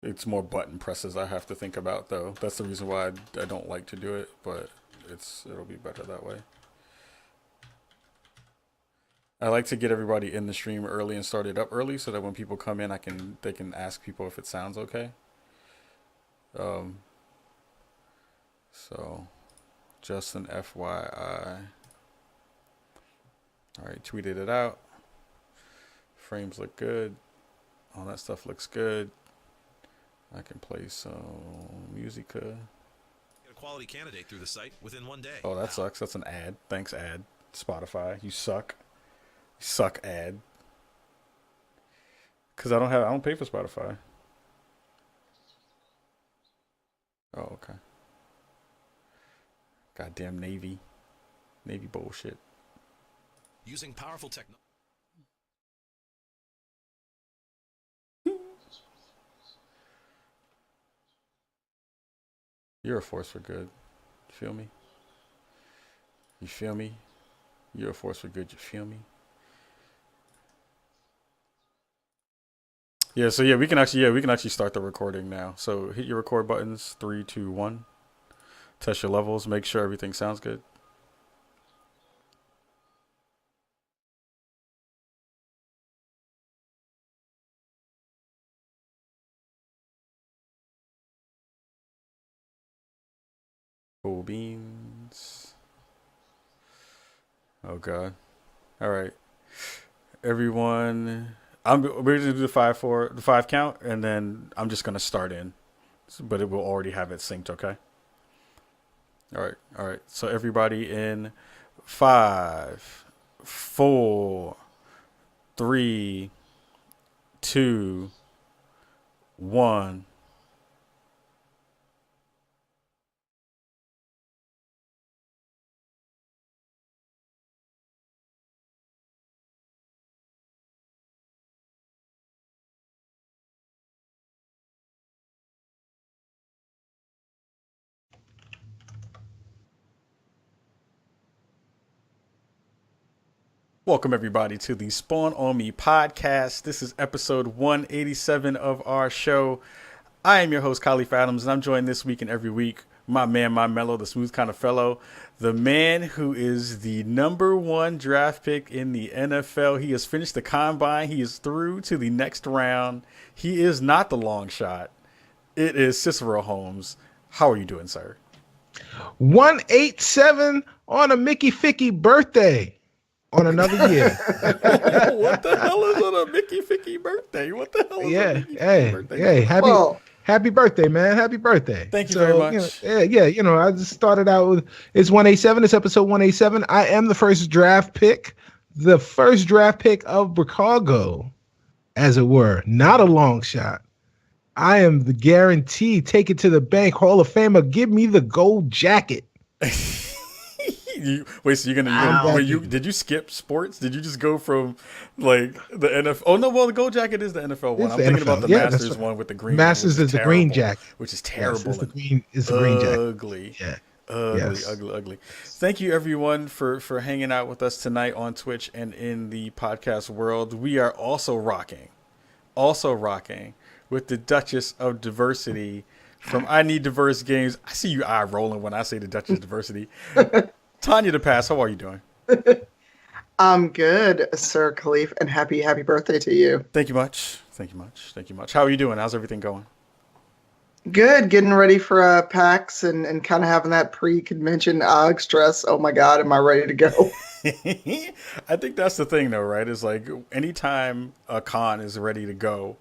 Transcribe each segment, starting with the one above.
It's more button presses I have to think about, though. That's the reason why I don't like to do it, but it'll be better that way. I like to get everybody in the stream early and start it up early so that when people come in, they can ask people if it sounds okay. Um, so just an FYI. All right, tweeted it out. Frames look good. All that stuff looks good. I can play some musica. Get a quality candidate through the site within 1 day. Oh, that sucks. That's an ad. Thanks, ad. Spotify, you suck. You suck, ad. Cause I don't pay for Spotify. Oh, okay. Goddamn Navy bullshit. Using powerful technology. You're a force for good. You feel me? You feel me? You're a force for good. You feel me? Yeah. So yeah, we can actually start the recording now. So hit your record buttons. 3, 2, 1. Test your levels. Make sure everything sounds good. Cool beans. Oh god. All right. Everyone, we're gonna do the five count, and then I'm just gonna start in, but it will already have it synced. Okay. All right. So everybody in 5, 4, 3, 2, 1. Welcome, everybody, to the Spawn on Me podcast. This is episode 187 of our show. I am your host, Kahlief Adams, and I'm joined this week and every week, my man, my mellow, the smooth kind of fellow, the man who is the #1 draft pick in the NFL. He has finished the combine. He is through to the next round. He is not the long shot. It is Cicero Holmes. How are you doing, sir? 187 on a Mickey Ficky birthday. On another year. What the hell is on a Mickey Ficky birthday? What the hell is on a Mickey Ficky birthday? Happy birthday, man. Happy birthday. Thank you very much. I just started out with, it's 187. It's episode 187. I am the first draft pick of Chicago, as it were. Not a long shot. I am the guarantee. Take it to the bank. Hall of Famer. Give me the gold jacket. So did you skip sports? Did you just go from like the NFL? Oh no, well the gold jacket is the NFL one. I'm thinking about the Masters one with the green. Masters is the green jacket, which is terrible. Yes, it's the green jacket. Ugly. Yeah. Ugly. Thank you everyone for hanging out with us tonight on Twitch and in the podcast world. We are also rocking with the Duchess of Diversity from I Need Diverse Games. I see you eye rolling when I say the Duchess of Diversity. Tanya DePass, how are you doing? I'm good, Sir Kahlief, and happy birthday to you. Thank you much. How are you doing? How's everything going? Good, getting ready for PAX and kind of having that pre-convention stress. Oh my God, am I ready to go? I think that's the thing though, right? Is like anytime a con is ready to go,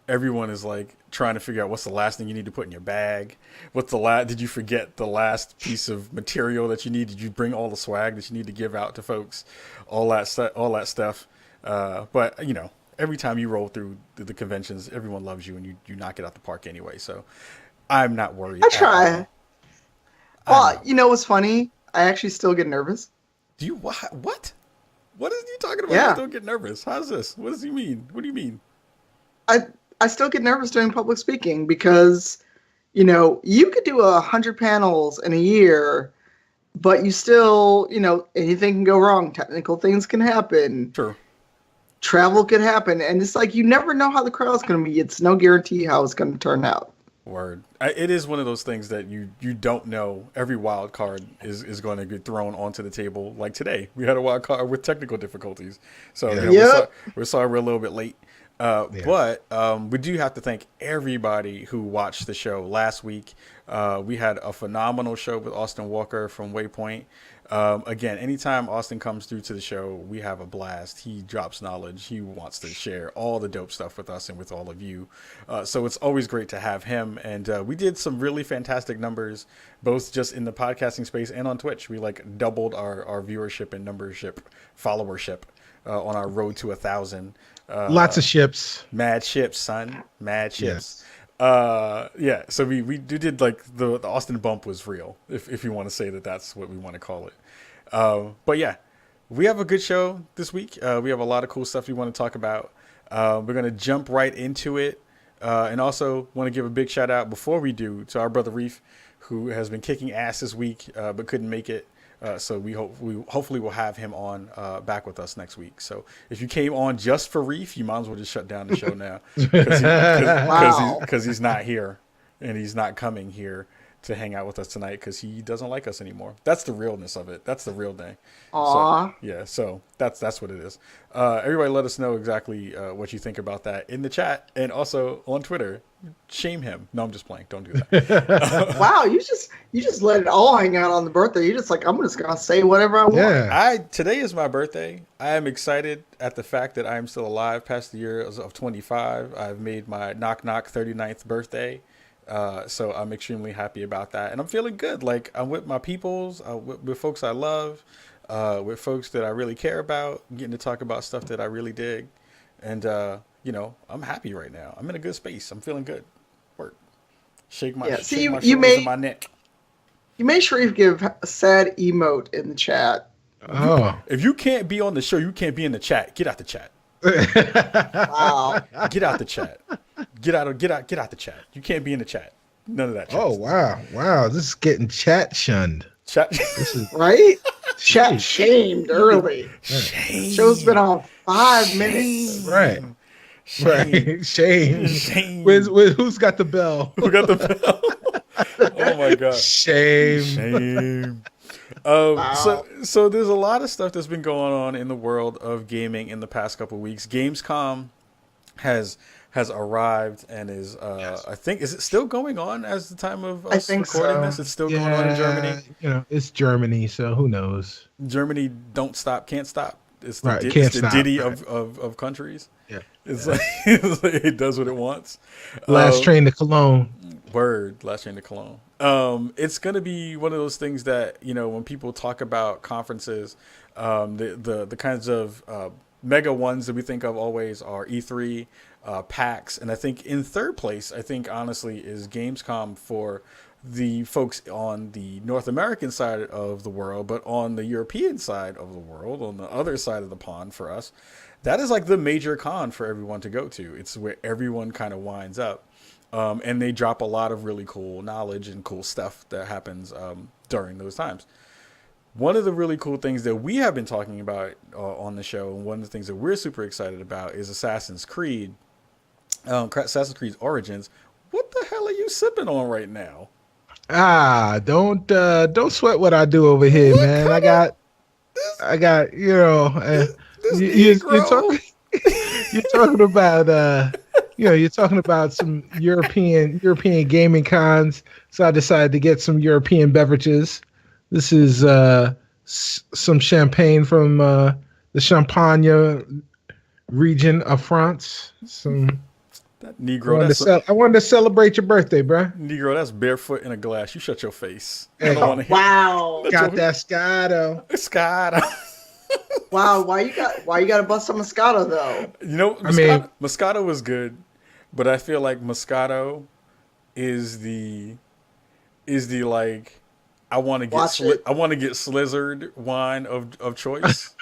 everyone is like trying to figure out what's the last thing you need to put in your bag. Did you forget the last piece of material that you need? Did you bring all the swag that you need to give out to folks? All that stuff. But you know, every time you roll through the conventions, everyone loves you and you knock it out the park anyway. So I'm not worried. I try. Well, you know what's funny? I actually still get nervous. Do you what? What is he talking about? Yeah. You still get nervous. How's this? What does he mean? What do you mean? I still get nervous doing public speaking because, you know, you could do 100 panels in a year, but you still, you know, anything can go wrong. Technical things can happen. True. travel could happen, and it's like you never know how the crowd's going to be. It's no guarantee how it's going to turn out. Word. It is one of those things that you don't know. Every wild card is going to get thrown onto the table. Like today, we had a wild card with technical difficulties, so Yeah. we're sorry we're a little bit late. But we do have to thank everybody who watched the show last week. We had a phenomenal show with Austin Walker from Waypoint. Again, anytime Austin comes through to the show, we have a blast. He drops knowledge. He wants to share all the dope stuff with us and with all of you. So it's always great to have him. And we did some really fantastic numbers, both just in the podcasting space and on Twitch. We like doubled our viewership and followership on our road to 1,000. Lots of ships. Mad ships, son. Mad ships. Yes. So we did like the Austin bump was real, if you want to say that's what we want to call it. But yeah, we have a good show this week. We have a lot of cool stuff we want to talk about. We're going to jump right into it. And also want to give a big shout out before we do to our brother Reef, who has been kicking ass this week, but couldn't make it. So hopefully we'll have him on back with us next week. So if you came on just for Reef, you might as well just shut down the show now because he's not here and he's not coming here to hang out with us tonight because he doesn't like us anymore. That's the realness of it. That's the real thing. Aww. So that's what it is. Everybody let us know exactly what you think about that in the chat and also on Twitter. Shame him. No, I'm just playing. Don't do that. Wow, you just let it all hang out on the birthday. You're just like, I'm just gonna say whatever I want. Yeah. Today is my birthday. I am excited at the fact that I am still alive past the year of 25. I've made my knock 39th birthday. So I'm extremely happy about that. And I'm feeling good. Like I'm with my peoples, with folks I love, with folks that I really care about, getting to talk about stuff that I really dig. And, I'm happy right now. I'm in a good space. I'm feeling good. Work. Shake my shoulders and my neck. You made sure you give a sad emote in the chat. Oh. If you can't be on the show, you can't be in the chat. Get out the chat. Wow. Get out the chat. Get out the chat. You can't be in the chat. None of that chat. Oh, wow. This is getting chat shunned. Chat. This is Right? Chat shamed early. Shame. Show's been on 5 minutes. right. Shame. Right. Shame. Shame. Who's got the bell? Who got the bell? Oh my god. Shame. Shame. Wow. So there's a lot of stuff that's been going on in the world of gaming in the past couple of weeks. Gamescom has arrived and is I think is it still going on as the time of us recording this? It's still going on in Germany. It's Germany, so who knows? Germany can't stop. It's the, Right, it's can't the stop, Diddy right. of countries. Yeah. It's like it does what it wants. Last train to Cologne. Word, last train to Cologne. It's gonna be one of those things that when people talk about conferences, the kinds of mega ones that we think of always are E3, PAX, and I think in third place, honestly, is Gamescom for the folks on the North American side of the world, but on the European side of the world, on the other side of the pond for us, that is like the major con for everyone to go to. It's where everyone kind of winds up. And they drop a lot of really cool knowledge and cool stuff that happens during those times. One of the really cool things that we have been talking about on the show, and one of the things that we're super excited about, is Assassin's Creed. Assassin's Creed Origins. What the hell are you sipping on right now? Don't sweat what I do over here, man. I got you're talking about you're talking about some European gaming cons, so I decided to get some European beverages. This is some champagne from the Champagne region of France. That Negro, I wanted to celebrate your birthday, bro. Negro, that's barefoot in a glass. You shut your face. Hey. I don't want to hear Wow. Got that Scotto. Scott. Wow. Why you got to bust some Moscato though? Moscato was good, but I feel like Moscato is the like I want to get slizzard wine of choice.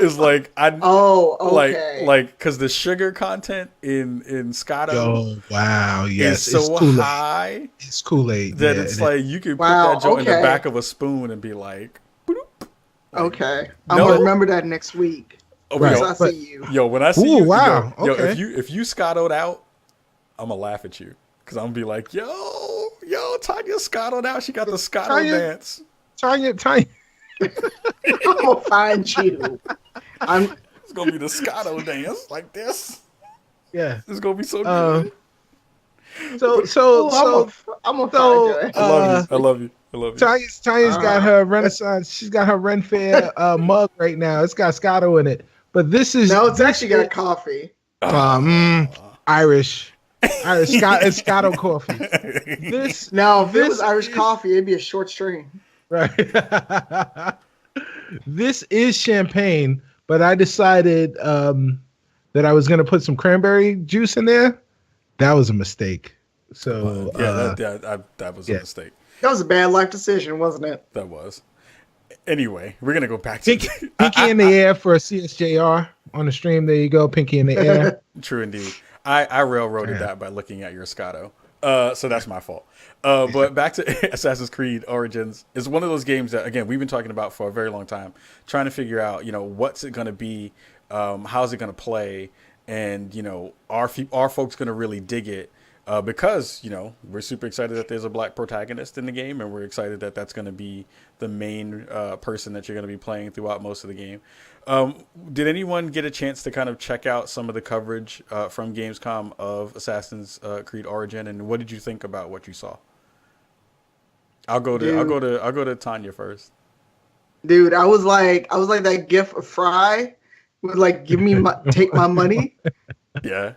Is like okay. like because the sugar content in Scotto. Oh wow, yes, is so Kool-Aid. high. It's Kool-Aid. That yeah, it's like you can put Wow, that joint in the okay. back of a spoon and be like, boop. Okay. I'm going to remember that next week. Oh, Chris, Right. I yo, see But you. yo, when I see ooh, you, wow. if Okay. you scottoed out, I'm gonna laugh at you because I'm gonna be like, yo, Tanya scottoed out. She got the scotto Tanya, dance. Tanya. I'm gonna find you. I'm. It's gonna be the scotto dance like this. Yeah. It's gonna be so Um. good. So But so Oh, so I'm gonna find so. your I love ass. you. I love you. I love you. Tanya's got Uh, her Renaissance. She's got her Ren Fair mug right now. It's got Scotto in it. But no, it's this actually got is coffee. Irish. Irish Scott it's Scotto coffee. This Now, if it was this Irish is coffee, it'd be a short string. right. This is champagne, but I decided that I was gonna put some cranberry juice in there. That was a mistake. So Yeah, that was a yeah. mistake. That was a bad life decision, wasn't it? That was. Anyway, we're gonna go back to Pinky in the air for a CSJR on the stream. There you go, Pinky in the air. true indeed. I railroaded Yeah. that by looking at your Scotto. So that's my fault. But back to Assassin's Creed Origins is one of those games that again we've been talking about for a very long time, trying to figure out what's it going to be, how's it going to play, and are folks going to really dig it? Because we're super excited that there's a black protagonist in the game, and we're excited that that's going to be the main person that you're going to be playing throughout most of the game. Did anyone get a chance to kind of check out some of the coverage from Gamescom of Assassin's Creed Origin, and what did you think about what you saw? I'll go to Tanya first. Dude, I was like that gif of Fry with like, take my money. Yeah,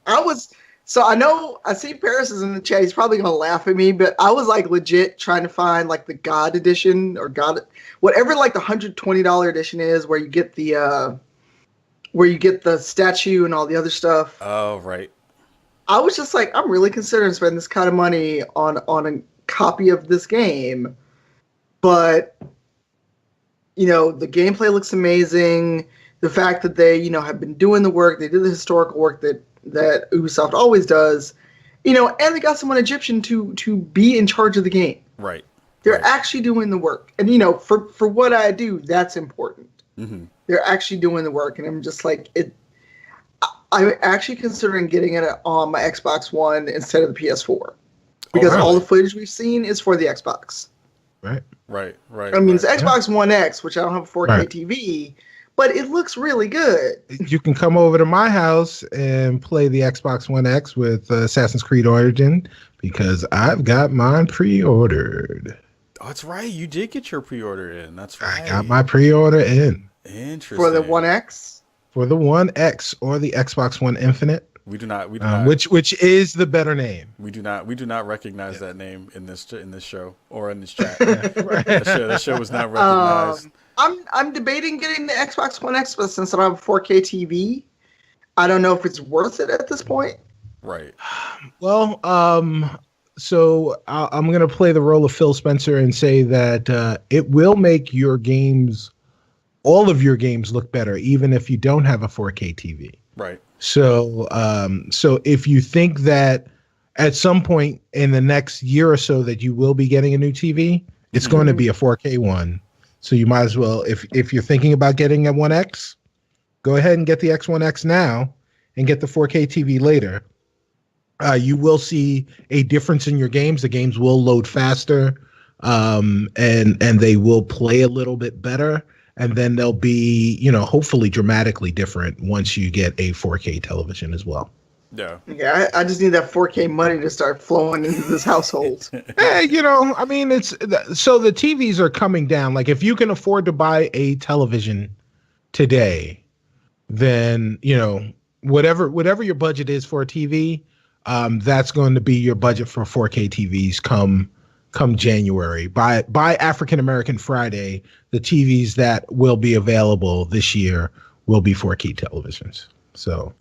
I was so I know I see Paris is in the chat. He's probably gonna laugh at me, but I was like legit trying to find like the God edition or God whatever like the $120 edition is where you get the statue and all the other stuff. oh right. I was just like, I'm really considering spending this kind of money on a copy of this game. But the gameplay looks amazing. The fact that they, have been doing the work, they did the historical work that Ubisoft always does, and they got someone Egyptian to be in charge of the game. Right. They're Right. actually doing the work. And for what I do, that's important. Mm-hmm. They're actually doing the work, and I'm just like I'm actually considering getting it on my Xbox One instead of the PS4 because really? all the footage we've seen is for the Xbox. Right. Right. I mean, it's right. Xbox One X, which I don't have a 4K Right. TV, but it looks really good. You can come over to my house and play the Xbox One X with Assassin's Creed Origin because I've got mine pre-ordered. Oh, that's right. You did get your pre-order in. That's right. I got my pre-order in Interesting. For the One X. for the One X or the Xbox One Infinite, We do not. which is the better name. We do not recognize that name in this show or in this chat. Right. That show was not recognized. I'm debating getting the Xbox One X, but since I don't have a 4K TV, I don't know if it's worth it at this point. Right. Well, so I'm going to play the role of Phil Spencer and say that it will make your games, all of your games, look better, even if you don't have a 4K TV. Right. So, so if you think that at some point in the next year or so that you will be getting a new TV, it's going to be a 4K one. So you might as well, if you're thinking about getting a 1X, go ahead and get the X1X now and get the 4K TV later. You will see a difference in your games. The games will load faster, and they will play a little bit better. And then they'll be, hopefully dramatically different once you get a 4K television as well. Yeah. Yeah, I just need that 4K money to start flowing into this household. Hey, I mean, so the TVs are coming down. Like if you can afford to buy a television today, then, whatever your budget is for a TV, that's going to be your budget for 4K TVs come January. By African American Friday, the TVs that will be available this year will be 4K televisions. So,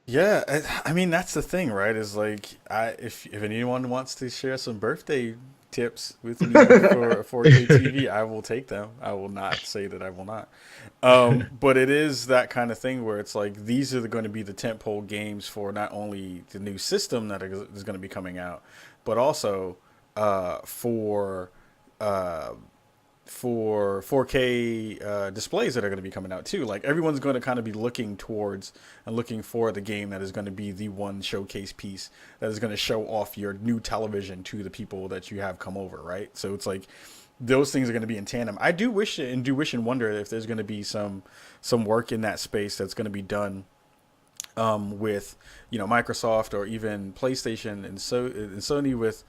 Yeah, I mean that's the thing, right? Is like if anyone wants to share some birthday tips with me for a 4K TV, I will take them. I will not say that I will not. But it is that kind of thing where it's like these are going to be the tentpole games for not only the new system that is going to be coming out, but also for for 4K displays that are going to be coming out too. Like everyone's going to kind of be looking towards and looking for the game that is going to be the one showcase piece that is going to show off your new television to the people that you have come over, right? So it's like those things are going to be in tandem. I do wish and wonder if there's going to be some work in that space that's going to be done with Microsoft or even PlayStation and Sony with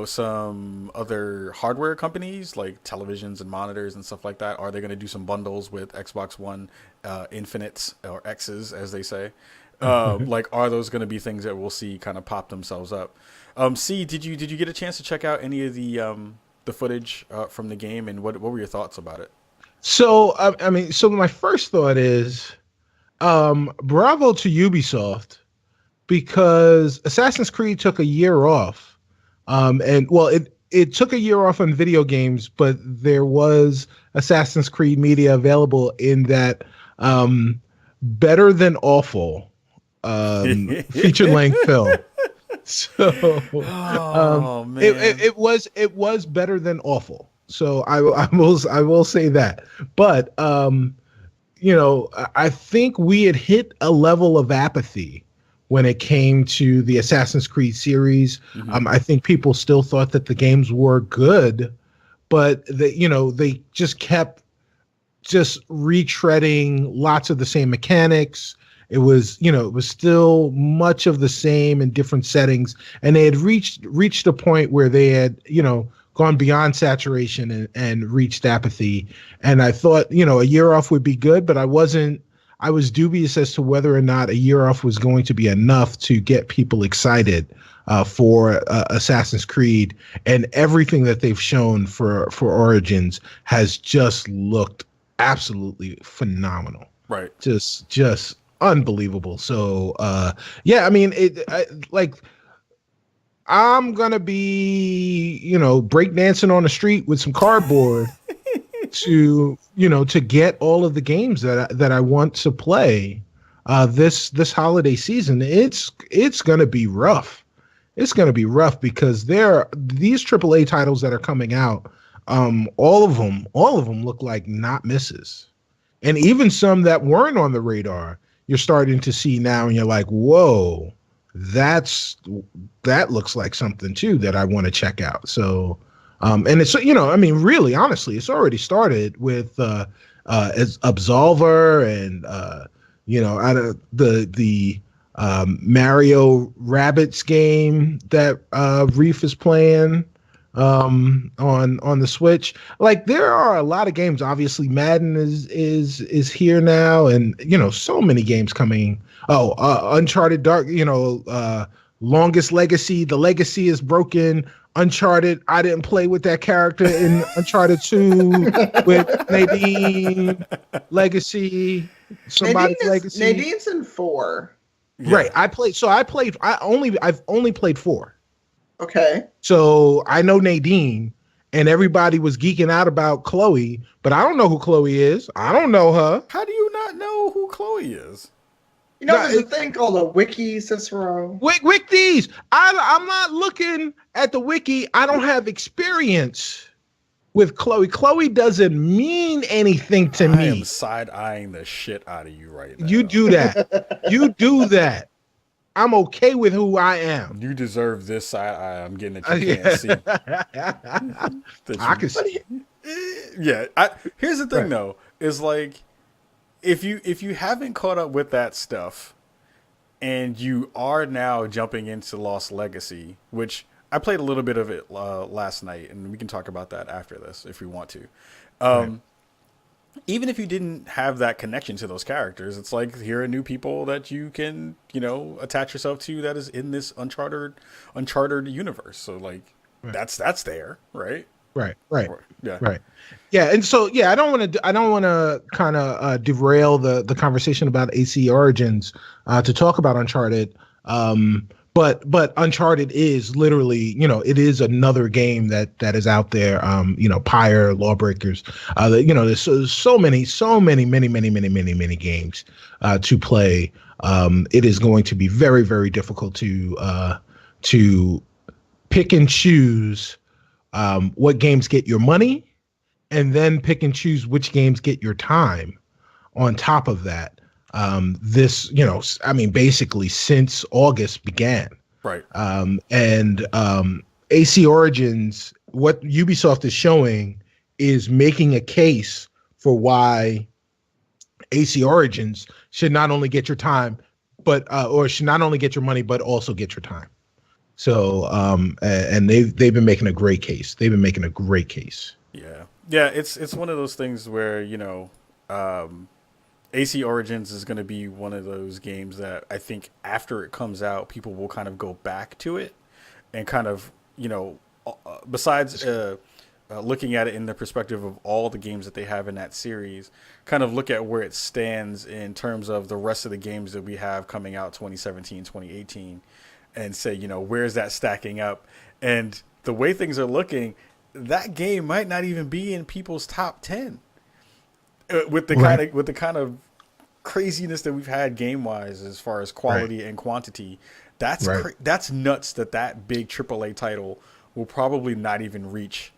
some other hardware companies like televisions and monitors and stuff like that. Are they going to do some bundles with Xbox One Infinites or X's as they say? Like, are those going to be things that we'll see kind of pop themselves up? C, did you get a chance to check out any of the footage from the game, and what were your thoughts about it? So so my first thought is, bravo to Ubisoft, because Assassin's Creed took a year off. It took a year off on video games, but there was Assassin's Creed media available in that better than awful feature length film. So Man. it was better than awful. So I will say that. But I think we had hit a level of apathy when it came to the Assassin's Creed series. Mm-hmm. I think people still thought that the games were good, but they just kept retreading lots of the same mechanics. It was still much of the same in different settings, and they had reached a point where they had, gone beyond saturation and reached apathy. And I thought, a year off would be good, but I was dubious as to whether or not a year off was going to be enough to get people excited for Assassin's Creed. And everything that they've shown for Origins has just looked absolutely phenomenal. Right. Just unbelievable. So, I'm gonna be, breakdancing on the street with some cardboard to get all of the games that I want to play this holiday season. It's gonna be rough. It's gonna be rough because these AAA titles that are coming out. All of them look like not misses, and even some that weren't on the radar, you're starting to see now, and you're like, whoa. That looks like something too that I want to check out. So, and it's, really, honestly, it's already started with, as Absolver and, out of the Mario Rabbids game that, Reef is playing, on the Switch. Like, there are a lot of games. Obviously Madden is here now, and so many games coming. Uncharted Dark, Longest Legacy. The Legacy is broken. Uncharted, I didn't play with that character in Uncharted 2 with Nadine. Legacy, somebody's Legacy. Nadine's in 4. Yeah. Right. I've only played 4. Okay. So I know Nadine, and everybody was geeking out about Chloe, but I don't know who Chloe is. I don't know her. How do you not know who Chloe is? There's a thing called a wiki, Cicero. Wikis. I'm not looking at the wiki. I don't have experience with Chloe. Chloe doesn't mean anything to me. I am side-eyeing the shit out of you right now. You do that. You do that. I'm okay with who I am. You deserve this side eye I'm getting that you can't see. I can see. Yeah. Here's the thing, though, is like, if you haven't caught up with that stuff, and you are now jumping into Lost Legacy, which I played a little bit of it last night, and we can talk about that after this if we want to. Even if you didn't have that connection to those characters, it's like, here are new people that you can, attach yourself to that is in this uncharted universe. So like, that's there, right? Right. Yeah. Right. Yeah. And so, yeah, I don't want to kind of derail the conversation about AC Origins to talk about Uncharted. But Uncharted is literally, it is another game that is out there. Pyre, Lawbreakers. There's so many games to play. It is going to be very, very difficult to pick and choose what games get your money and then pick and choose which games get your time on top of that. This, I mean, basically since August began. Right. And AC Origins, what Ubisoft is showing is making a case for why AC Origins should not only get your time, but or should not only get your money, but also get your time. So, and they've been making a great case. They've been making a great case. Yeah. It's one of those things where AC Origins is going to be one of those games that I think after it comes out, people will kind of go back to it and kind of besides looking at it in the perspective of all the games that they have in that series, kind of look at where it stands in terms of the rest of the games that we have coming out 2017, 2018, and say, where's that stacking up? And the way things are looking, that game might not even be in people's top 10 with the kind of craziness that we've had game wise as far as quality and quantity. That's nuts that big AAA title will probably not even reach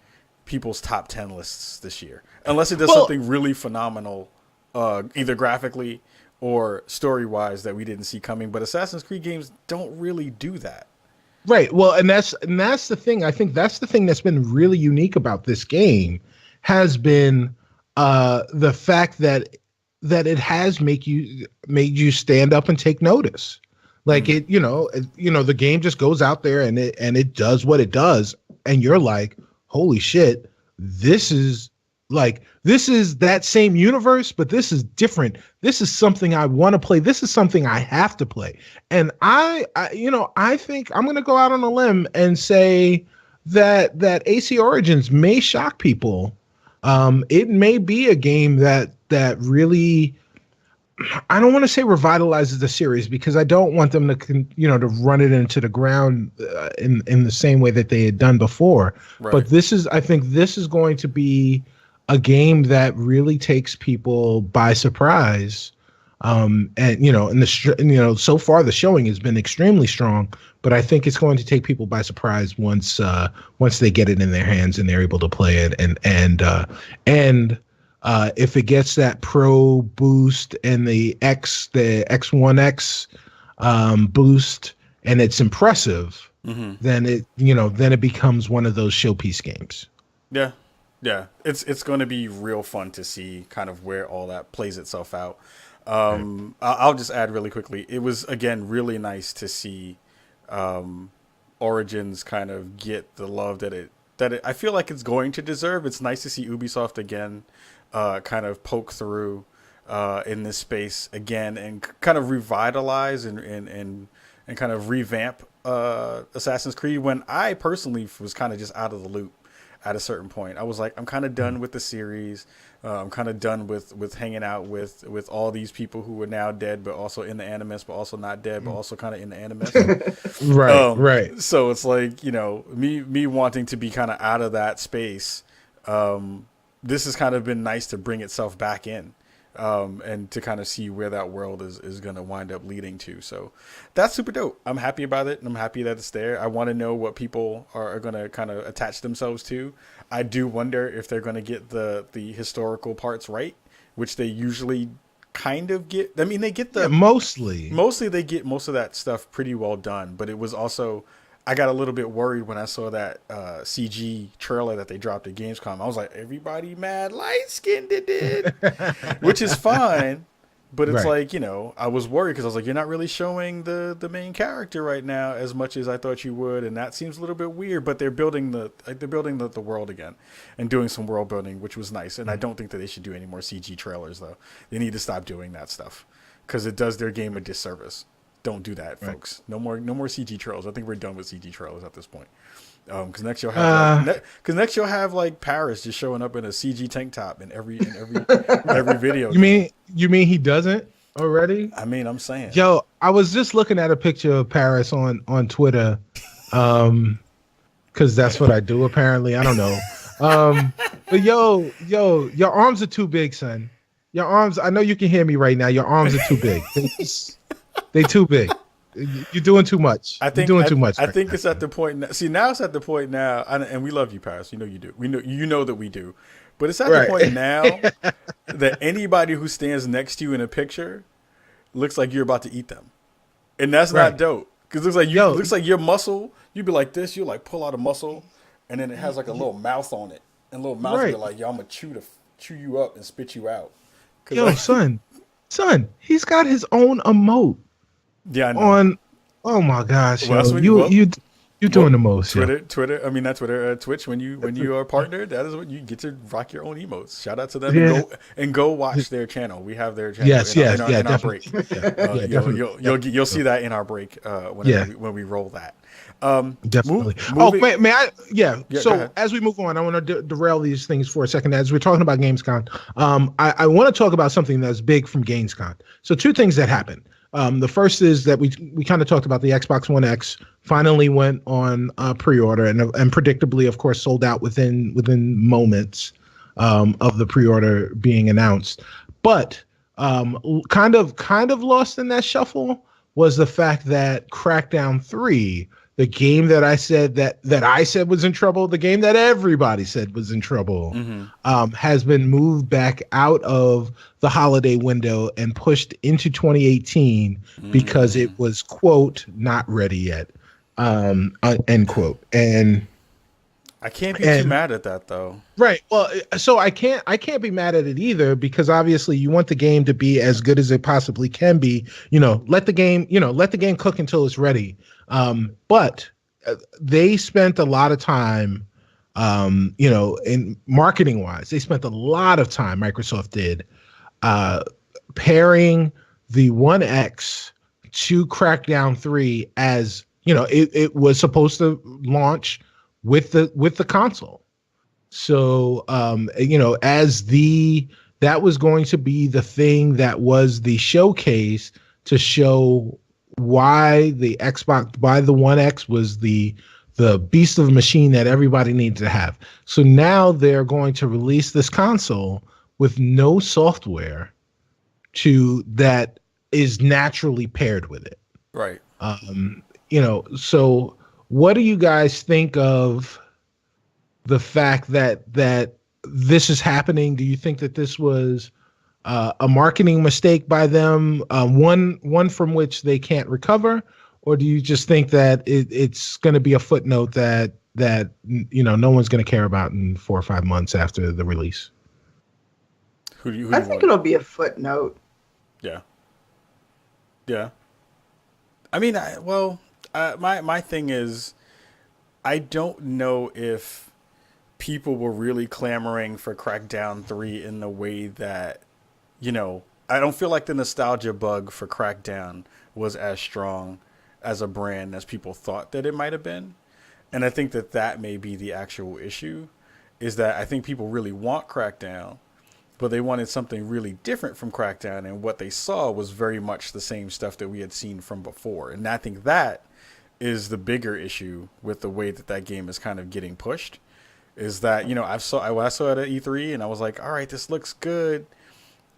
people's top 10 lists this year unless it does something really phenomenal, either graphically or story wise that we didn't see coming. But Assassin's Creed games don't really do that. Right. Well, and that's the thing. I think that's the thing that's been really unique about this game has been the fact that it has made you stand up and take notice. Like the game just goes out there and it does what it does, and you're like, holy shit, this is that same universe, but this is different. This is something I want to play. This is something I have to play. And I think I'm going to go out on a limb and say that AC Origins may shock people. It may be a game that really, I don't want to say revitalizes the series because I don't want them to to run it into the ground in the same way that they had done before. Right. But I think this is going to be a game that really takes people by surprise. And so far the showing has been extremely strong, but I think it's going to take people by surprise once they get it in their hands and they're able to play it. And if it gets that Pro boost and the X1X boost, and it's impressive, then it becomes one of those showpiece games. Yeah, it's going to be real fun to see kind of where all that plays itself out. I'll just add really quickly. It was again really nice to see Origins kind of get the love that it I feel like it's going to deserve. It's nice to see Ubisoft again kind of poke through in this space again and kind of revitalize and kind of revamp Assassin's Creed when I personally was kind of just out of the loop at a certain point. I was like, I'm kind of done with the series. I'm kind of done with hanging out with all these people who are now dead, but also in the Animus, but also not dead, but also kind of in the Animus. Right. So it's like, me wanting to be kind of out of that space. This has kind of been nice to bring itself back in. And to kind of see where that world is going to wind up leading to. So that's super dope. I'm happy about it, and I'm happy that it's there. I want to know what people are going to kind of attach themselves to. I do wonder if they're going to get the historical parts right, which they usually kind of get. I mean, they get mostly they get most of that stuff pretty well done, but it was also, I got a little bit worried when I saw that CG trailer that they dropped at Gamescom. I was like, everybody mad light-skinned it, which is fine. But it's like, I was worried because I was like, you're not really showing the main character right now as much as I thought you would. And that seems a little bit weird, but they're building the world again and doing some world building, which was nice. And I don't think that they should do any more CG trailers, though. They need to stop doing that stuff because it does their game a disservice. Don't do that, folks. No more CG trailers. I think we're done with CG trailers at this point. Because next you'll have like Paris just showing up in a CG tank top in every video. You mean he doesn't already? I mean, I'm saying. Yo, I was just looking at a picture of Paris on Twitter, because that's what I do apparently. I don't know. But yo, your arms are too big, son. Your arms. I know you can hear me right now. Your arms are too big. They too big. You're doing too much. I You're think doing too much. I Right think now. it's at the point now. See, now it's at the point now, and we love you, Paris. You know you do. We know that we do. But it's at the Right. point now that anybody who stands next to you in a picture looks like you're about to eat them, and that's not Right. dope. Because looks like Yo, looks like your muscle. You'd be like this. You like pull out a muscle, and then it has like a little mouth on it, and little mouth be right. like, "Yo, I'm gonna chew you up and spit you out." Cause Yo, like, son, he's got his own emote yeah, I know. on. Oh my gosh, Well, that's yo, what you well, doing the most, yo. Twitter. I mean, not Twitter. Twitch. When you are partnered, that is what you get to rock your own emotes. Shout out to them Yeah. and go watch their channel. We have their channel Yes, yes, yeah, in our break. definitely. Yeah, definitely. You'll see that in our break whenever Yeah. when we roll that. Definitely. Moving. May I? Yeah. Yeah, go So ahead. as we move on, I want to derail these things for a second. As we're talking about Gamescom, I want to talk about something that's big from Gamescom. So two things that happened. The first is that we kind of talked about the Xbox One X finally went on pre-order and predictably, of course, sold out within moments of the pre-order being announced. But kind of lost in that shuffle was the fact that Crackdown 3, the game that I said that I said was in trouble, the game that everybody said was in trouble, has been moved back out of the holiday window and pushed into 2018 because it was, quote, not ready yet, end quote. And I can't be too mad at that though. right. Well, so I can't be mad at it either because obviously you want the game to be as good as it possibly can be. Let the game cook until it's ready. But they spent a lot of time, in marketing wise, they spent a lot of time. Microsoft did pairing the One X to Crackdown 3 as it was supposed to launch with the console. So that was going to be the thing that was the showcase to show why the One X was the beast of a machine that everybody needed to have. So now they're going to release this console with no software that is naturally paired with it. Right. So what do you guys think of the fact that this is happening? Do you think that this was a marketing mistake by them, one from which they can't recover, or do you just think that it's going to be a footnote that no one's going to care about in 4 or 5 months after the release? I think it'll be a footnote. Yeah. Yeah. I mean, my thing is, I don't know if people were really clamoring for Crackdown 3 in the way that, I don't feel like the nostalgia bug for Crackdown was as strong as a brand as people thought that it might have been. And I think that may be the actual issue, is that I think people really want Crackdown, but they wanted something really different from Crackdown, and what they saw was very much the same stuff that we had seen from before. And I think that is the bigger issue with the way that game is kind of getting pushed, is that, I saw it at E3 and I was like, all right, this looks good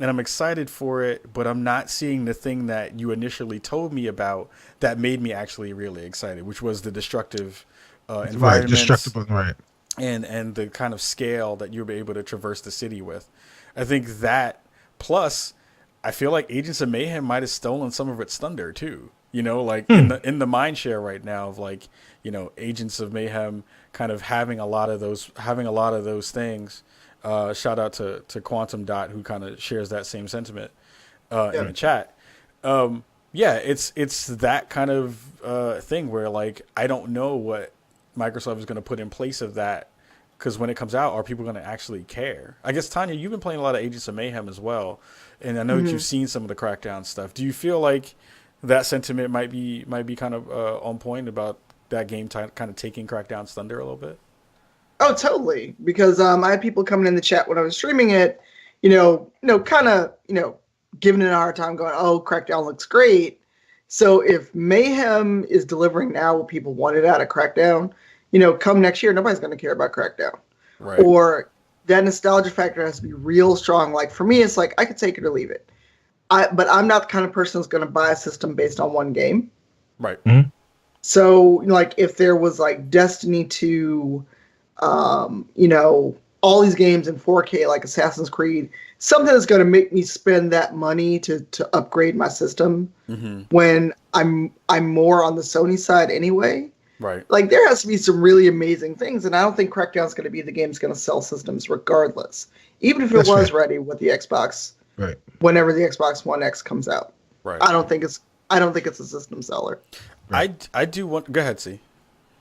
and I'm excited for it, but I'm not seeing the thing that you initially told me about that made me actually really excited, which was the destructive environments, right, destructive, right, and the kind of scale that you'll be able to traverse the city with. I think that, plus I feel like Agents of Mayhem might have stolen some of its thunder too. In the mind share right now of Agents of Mayhem kind of having a lot of those things. Shout out to Quantum Dot, who kind of shares that same sentiment in the chat. It's that kind of thing where I don't know what Microsoft is going to put in place of that, because when it comes out, are people going to actually care? I guess, Tanya, you've been playing a lot of Agents of Mayhem as well, and I know that you've seen some of the Crackdown stuff. Do you feel like that sentiment might be kind of on point about that game kind of taking Crackdown's thunder a little bit? Oh, totally. Because I had people coming in the chat when I was streaming it, kind of, giving it a hard time, going, "Oh, Crackdown looks great." So if Mayhem is delivering now what people wanted out of Crackdown, come next year, nobody's going to care about Crackdown. Right. Or that nostalgia factor has to be real strong. Like for me, it's like I could take it or leave it. But I'm not the kind of person who's going to buy a system based on one game. Right. So, like, if there was like Destiny 2, you know, all these games in 4K, like Assassin's Creed, something that's going to make me spend that money to upgrade my system when I'm more on the Sony side anyway. Right. Like, there has to be some really amazing things, and I don't think Crackdown's going to be the game that's going to sell systems regardless, even if it That's was fair. ready with the Xbox Right. whenever the Xbox One X comes out. Right. I don't think it's a system seller. I do want. Go ahead, see.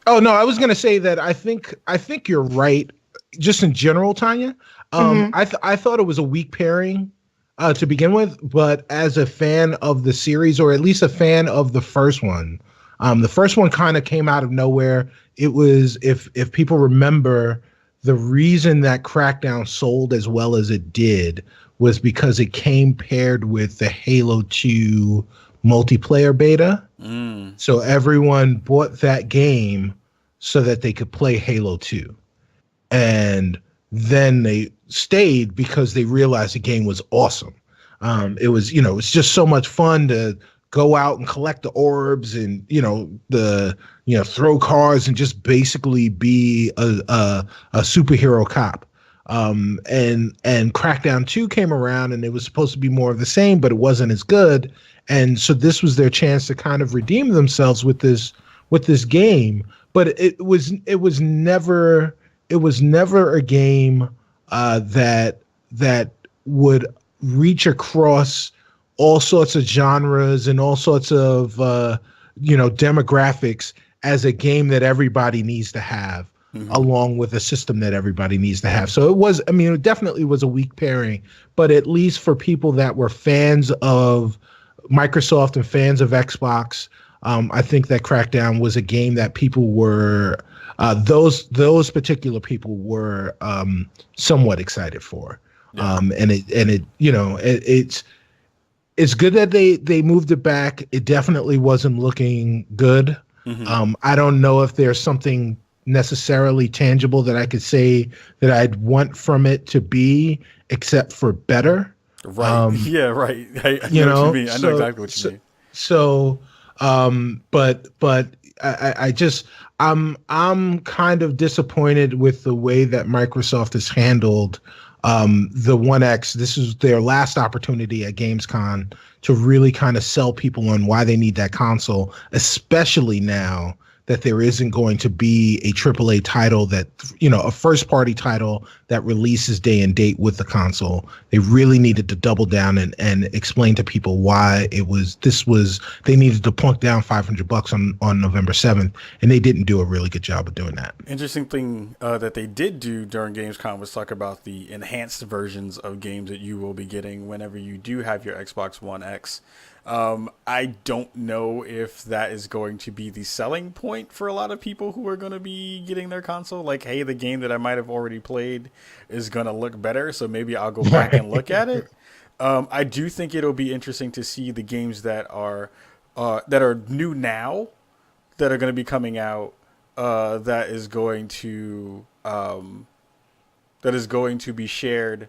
Oh no, I was gonna say that I think you're right. Just in general, Tanya. I thought it was a weak pairing to begin with, but as a fan of the series, or at least a fan of the first one kind of came out of nowhere. It was, if people remember, the reason that Crackdown sold as well as it did was because it came paired with the Halo 2 multiplayer beta. So everyone bought that game so that they could play Halo 2. And then they stayed because they realized the game was awesome. It was, it's just so much fun to go out and collect the orbs and, throw cars and just basically be a superhero cop. And Crackdown 2 came around and it was supposed to be more of the same, but it wasn't as good. And so this was their chance to kind of redeem themselves with this game. But it was never a game that would reach across all sorts of genres and all sorts of demographics as a game that everybody needs to have, along with a system that everybody needs to have. So it definitely was a weak pairing, but at least for people that were fans of Microsoft and fans of Xbox, I think that Crackdown was a game that people were those particular people were somewhat excited for. Yeah. It's good that they moved it back. It definitely wasn't looking good. I don't know if there's something necessarily tangible that I could say that I'd want from it to be, except for better. Right. Yeah. Right. I know what you mean. I know exactly what you mean. So, but I just I'm kind of disappointed with the way that Microsoft has handled the One X. This is their last opportunity at Gamescom to really kind of sell people on why they need that console, especially now that there isn't going to be a AAA title that, a first party title that releases day and date with the console. They really needed to double down and explain to people why they needed to plunk down $500 on November 7th. And they didn't do a really good job of doing that. Interesting thing that they did do during Gamescom was talk about the enhanced versions of games that you will be getting whenever you do have your Xbox One X. I don't know if that is going to be the selling point for a lot of people who are going to be getting their console. Like, hey, the game that I might have already played is going to look better, so maybe I'll go back and look at it. I do think it'll be interesting to see the games that are new now, that are going to be coming out, that is going to be shared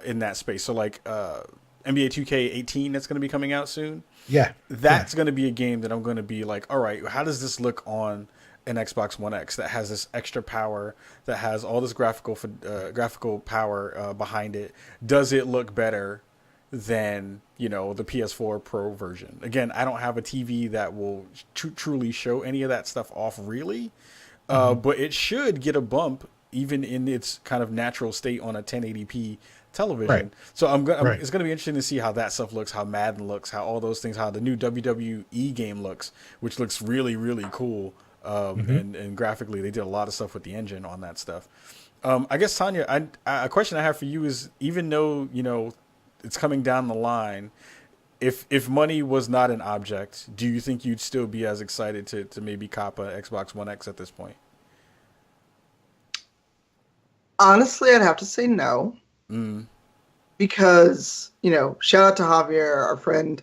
in that space. So like NBA 2K18 that's going to be coming out soon. Yeah. That's going to be a game that I'm going to be like, all right, how does this look on an Xbox One X that has this extra power, that has all this graphical power behind it? Does it look better than, the PS4 Pro version? Again, I don't have a TV that will truly show any of that stuff off really, but it should get a bump even in its kind of natural state on a 1080p television. Right. So it's going to be interesting to see how that stuff looks, how Madden looks, how all those things, how the new WWE game looks, which looks really, really cool. And graphically, they did a lot of stuff with the engine on that stuff. I guess, Tanya, a question I have for you is, even though, it's coming down the line, if money was not an object, do you think you'd still be as excited to maybe cop a Xbox One X at this point? Honestly, I'd have to say no. Because, shout out to Javier, our friend.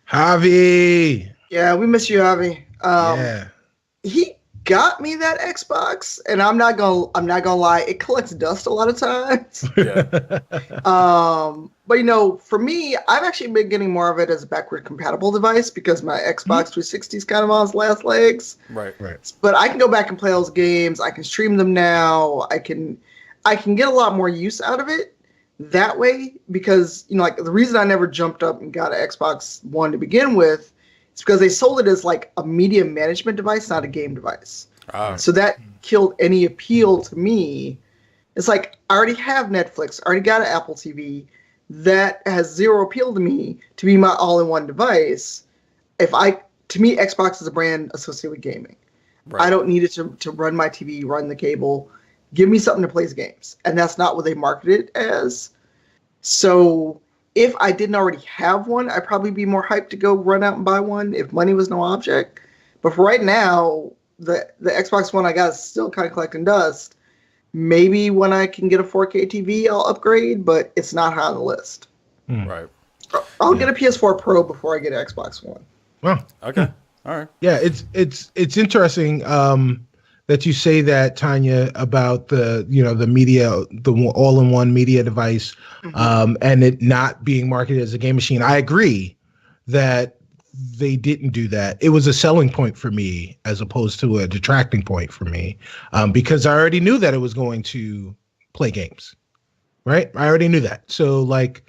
Javi. Yeah, we miss you, Javi. Yeah. got me that Xbox, and I'm not gonna lie, it collects dust a lot of times. Yeah. But for me, I've actually been getting more of it as a backward compatible device because my Xbox 360 is kind of on its last legs. Right. Right. But I can go back and play those games. I can stream them now. I can get a lot more use out of it that way because like the reason I never jumped up and got an Xbox One to begin with is because they sold it as like a media management device, not a game device. Ah. So that killed any appeal to me. It's like I already have Netflix, I already got an Apple TV. That has zero appeal to me to be my all-in-one device. To me, Xbox is a brand associated with gaming. Right. I don't need it to run my TV, run the cable. Give me something to play games. And that's not what they marketed it as. So if I didn't already have one, I'd probably be more hyped to go run out and buy one if money was no object. But for right now, the Xbox One I got is still kind of collecting dust. Maybe when I can get a 4K TV, I'll upgrade, but it's not high on the list. Right. I'll get a PS4 Pro before I get an Xbox One. Well, Okay. All right. yeah, it's interesting that you say that, Tanya, about the media, the all-in-one media device, and it not being marketed as a game machine. I agree that they didn't do that. It was a selling point for me as opposed to a detracting point for me, because I already knew that it was going to play games, right? I already knew that. So like,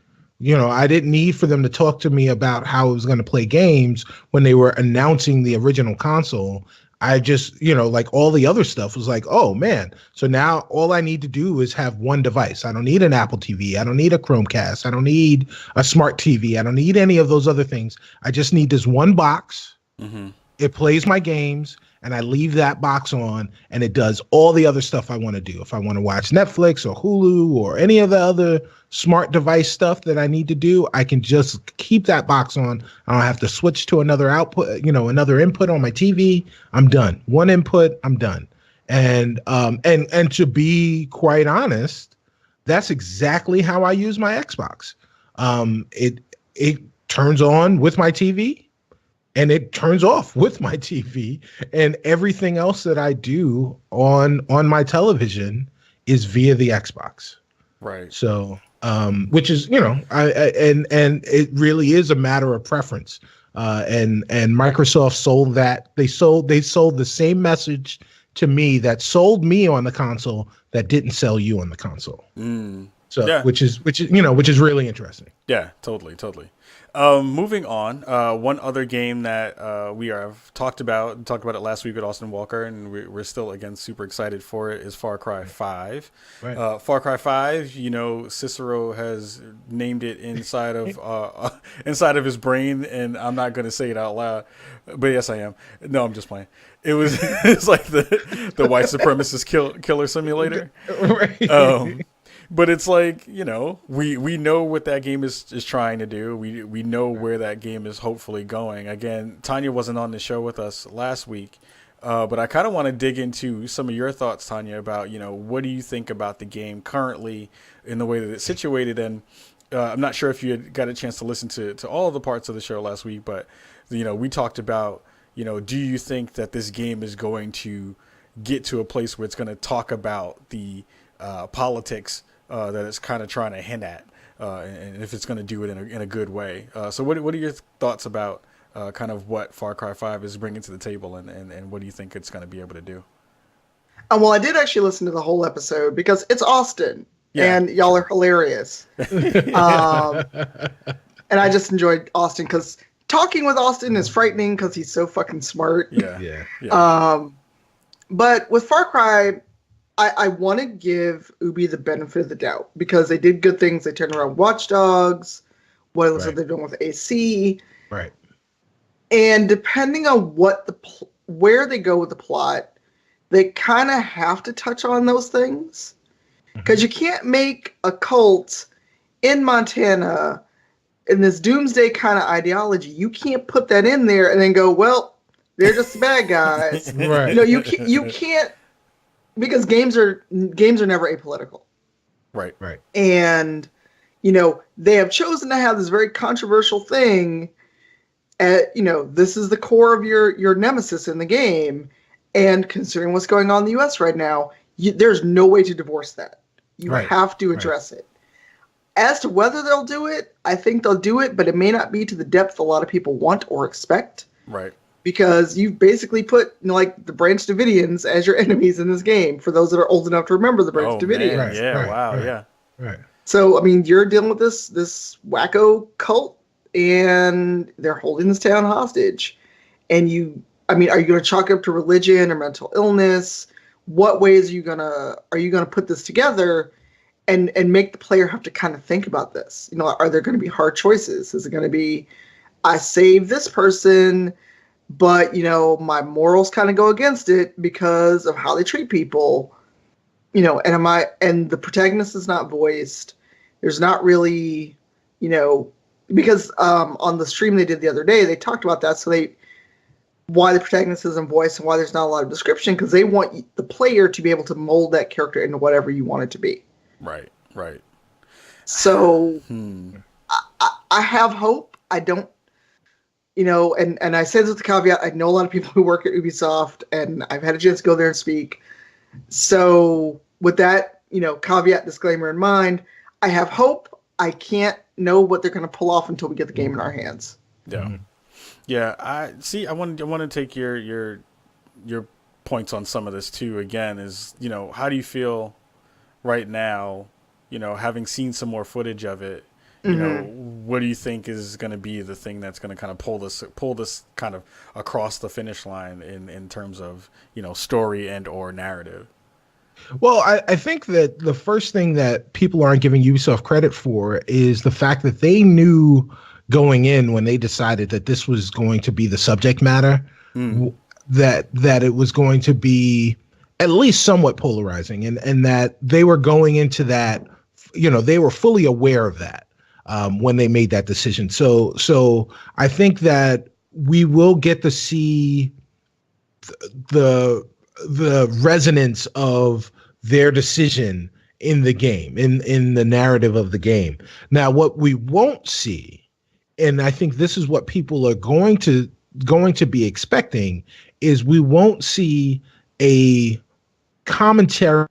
I didn't need for them to talk to me about how it was going to play games when they were announcing the original console. I just, like all the other stuff was like, oh man. So now all I need to do is have one device. I don't need an Apple TV. I don't need a Chromecast. I don't need a smart TV. I don't need any of those other things. I just need this one box. Mm-hmm. It plays my games and I leave that box on and it does all the other stuff I want to do. If I want to watch Netflix or Hulu or any of the other smart device stuff that I need to do, I can just keep that box on. I don't have to switch to another output, another input on my TV. I'm done. One input, I'm done. And to be quite honest, that's exactly how I use my Xbox. It turns on with my TV. And it turns off with my TV, and everything else that I do on my television is via the Xbox. Right. So, which is, and it really is a matter of preference. And Microsoft sold that. They sold the same message to me that sold me on the console that didn't sell you on the console. So, Yeah. which is really interesting. Yeah, totally. Moving on, one other game that we have talked about it last week with Austin Walker, and we're still again super excited for it, is Far Cry 5. Right. Far Cry 5, Cicero has named it inside of his brain, and I'm not going to say it out loud, but yes, I am. No, I'm just playing. It's like the white supremacist killer simulator. Right. But it's like, we know what that game is trying to do. We know where that game is hopefully going. Again, Tanya wasn't on the show with us last week, but I kind of want to dig into some of your thoughts, Tanya, about, what do you think about the game currently in the way that it's situated? And I'm not sure if you had got a chance to listen to all of the parts of the show last week, but, we talked about, do you think that this game is going to get to a place where it's going to talk about the politics that it's kind of trying to hint at, and if it's going to do it in a good way. So what are your thoughts about kind of what Far Cry 5 is bringing to the table, and what do you think it's going to be able to do? Well, I did actually listen to the whole episode because it's Austin, and y'all are hilarious. And I just enjoyed Austin because talking with Austin is frightening because he's so fucking smart. Yeah. But with Far Cry, I want to give Ubi the benefit of the doubt because they did good things. They turned around Watch Dogs, what it looks like they're doing with AC. Right. And depending on where they go with the plot, they kind of have to touch on those things. Because you can't make a cult in Montana in this doomsday kind of ideology. You can't put that in there and then go, well, they're just the bad guys. Right. You can't. Because games are never apolitical. Right. And, they have chosen to have this very controversial thing this is the core of your nemesis in the game. And considering what's going on in the U.S. right now, there's no way to divorce that. You Right. have to address it. As to whether they'll do it, I think they'll do it, but it may not be to the depth a lot of people want or expect. Right. Because you've basically put like the Branch Davidians as your enemies in this game. For those that are old enough to remember the Branch Oh Davidians, man, yeah, wow, yeah. Right. So I mean, you're dealing with this wacko cult, and they're holding this town hostage. And I mean, are you going to chalk it up to religion or mental illness? What ways are you gonna put this together, and make the player have to kind of think about this? You know, are there going to be hard choices? Is it going to be, I save this person, but you know my morals kind of go against it because of how they treat people? You know, and the protagonist is not voiced. There's not really, you know, because on the stream they did the other day, they talked about that. So why the protagonist isn't voiced and why there's not a lot of description, because they want the player to be able to mold that character into whatever you want it to be. Right, right. So I have hope. I don't, you know, and I say this with the caveat, I know a lot of people who work at Ubisoft, and I've had a chance to go there and speak. So with that, you know, caveat disclaimer in mind, I have hope. I can't know what they're going to pull off until we get the game in our hands. Yeah. Yeah, I see. I want to take your points on some of this too. Again, is, you know, how do you feel right now? You know, having seen some more footage of it, you know, what do you think is going to be the thing that's going to kind of pull this kind of across the finish line in terms of, you know, story and or narrative? Well, I think that the first thing that people aren't giving Ubisoft credit for is the fact that they knew going in, when they decided that this was going to be the subject matter, that it was going to be at least somewhat polarizing, and that they were going into that, you know, they were fully aware of that when they made that decision. So I think that we will get to see the resonance of their decision in the game, in the narrative of the game. Now, what we won't see, and I think this is what people are going to be expecting, is we won't see a commentary,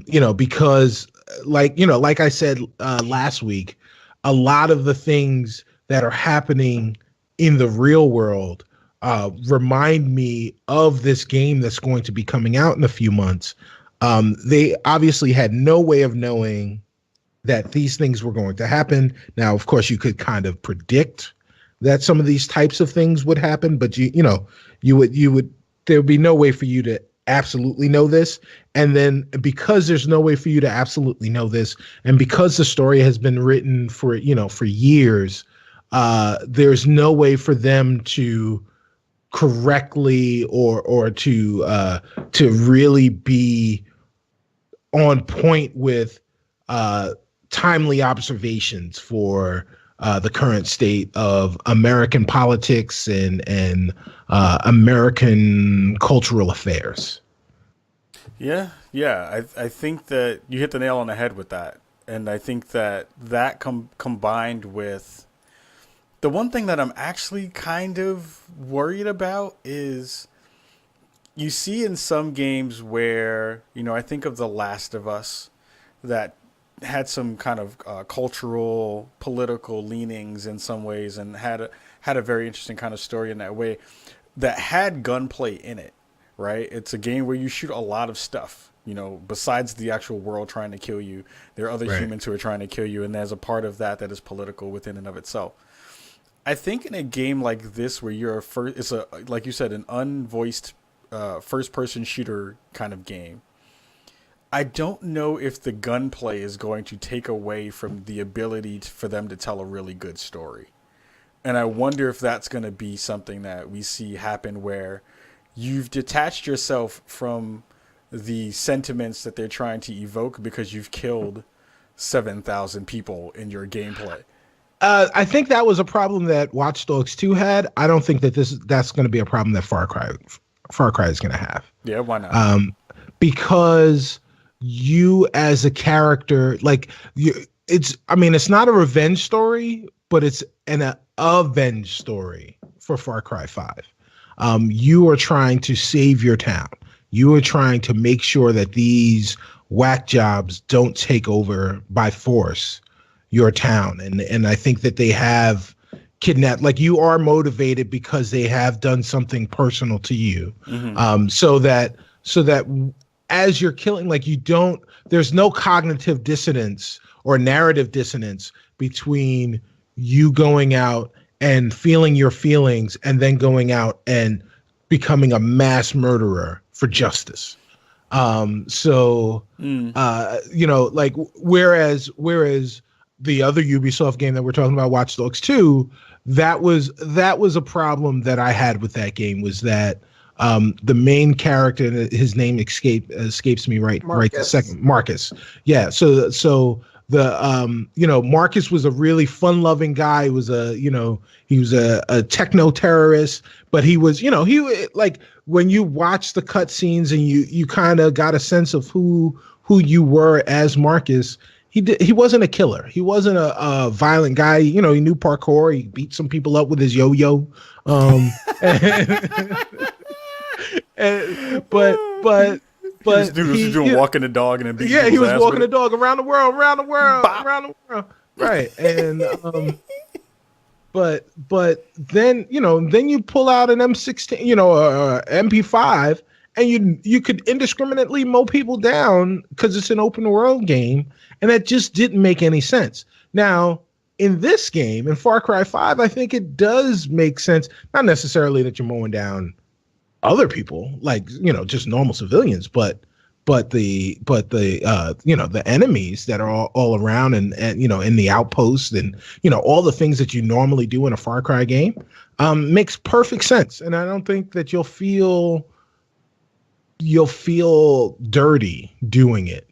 you know, because like I said last week, a lot of the things that are happening in the real world remind me of this game that's going to be coming out in a few months. They obviously had no way of knowing that these things were going to happen. Now, of course, you could kind of predict that some of these types of things would happen, but you would there would be no way for you to absolutely know this. And then because there's no way for you to absolutely know this, and because the story has been written for years, there's no way for them to correctly or to really be on point with timely observations for the current state of American politics and American cultural affairs. Yeah. I think that you hit the nail on the head with that. And I think that combined with the one thing that I'm actually kind of worried about is you see in some games where, you know, I think of The Last of Us, that had some kind of cultural, political leanings in some ways, and had a very interesting kind of story in that way, that had gunplay in it, right? It's a game where you shoot a lot of stuff, you know, besides the actual world trying to kill you. There are other humans who are trying to kill you, and there's a part of that is political within and of itself. I think in a game like this, where you're like you said, an unvoiced first-person shooter kind of game, I don't know if the gunplay is going to take away from the ability for them to tell a really good story. And I wonder if that's going to be something that we see happen, where you've detached yourself from the sentiments that they're trying to evoke because you've killed 7,000 people in your gameplay. I think that was a problem that Watch Dogs 2 had. I don't think that that's going to be a problem that Far Cry is going to have. Yeah, why not? Because you as a character, like it's not a revenge story, but it's an avenge story for Far Cry 5. You are trying to save your town. You are trying to make sure that these whack jobs don't take over by force your town. And I think that they have kidnapped, like, you are motivated because they have done something personal to you. So that as you're killing, like, there's no cognitive dissonance or narrative dissonance between you going out and feeling your feelings and then going out and becoming a mass murderer for justice. Like, whereas the other Ubisoft game that we're talking about, Watch Dogs 2, that was a problem that I had with that game, was that the main character, his name escapes me right this second, Marcus. Yeah. So the Marcus was a really fun-loving guy. He was a techno terrorist, but he was, like, when you watch the cutscenes and you kind of got a sense of who you were as Marcus. He wasn't a killer. He wasn't a violent guy. He knew parkour. He beat some people up with his yo-yo. But this dude was doing walking the dog and then beating he was walking the it. dog around the world. Right. And but then you pull out an M16, MP5, and you could indiscriminately mow people down because it's an open world game, and that just didn't make any sense. Now, in this game, in Far Cry 5, I think it does make sense. Not necessarily that you're mowing down other people, like, just normal civilians, but the enemies that are all around and in the outposts and all the things that you normally do in a Far Cry game makes perfect sense. And I don't think that you'll feel dirty doing it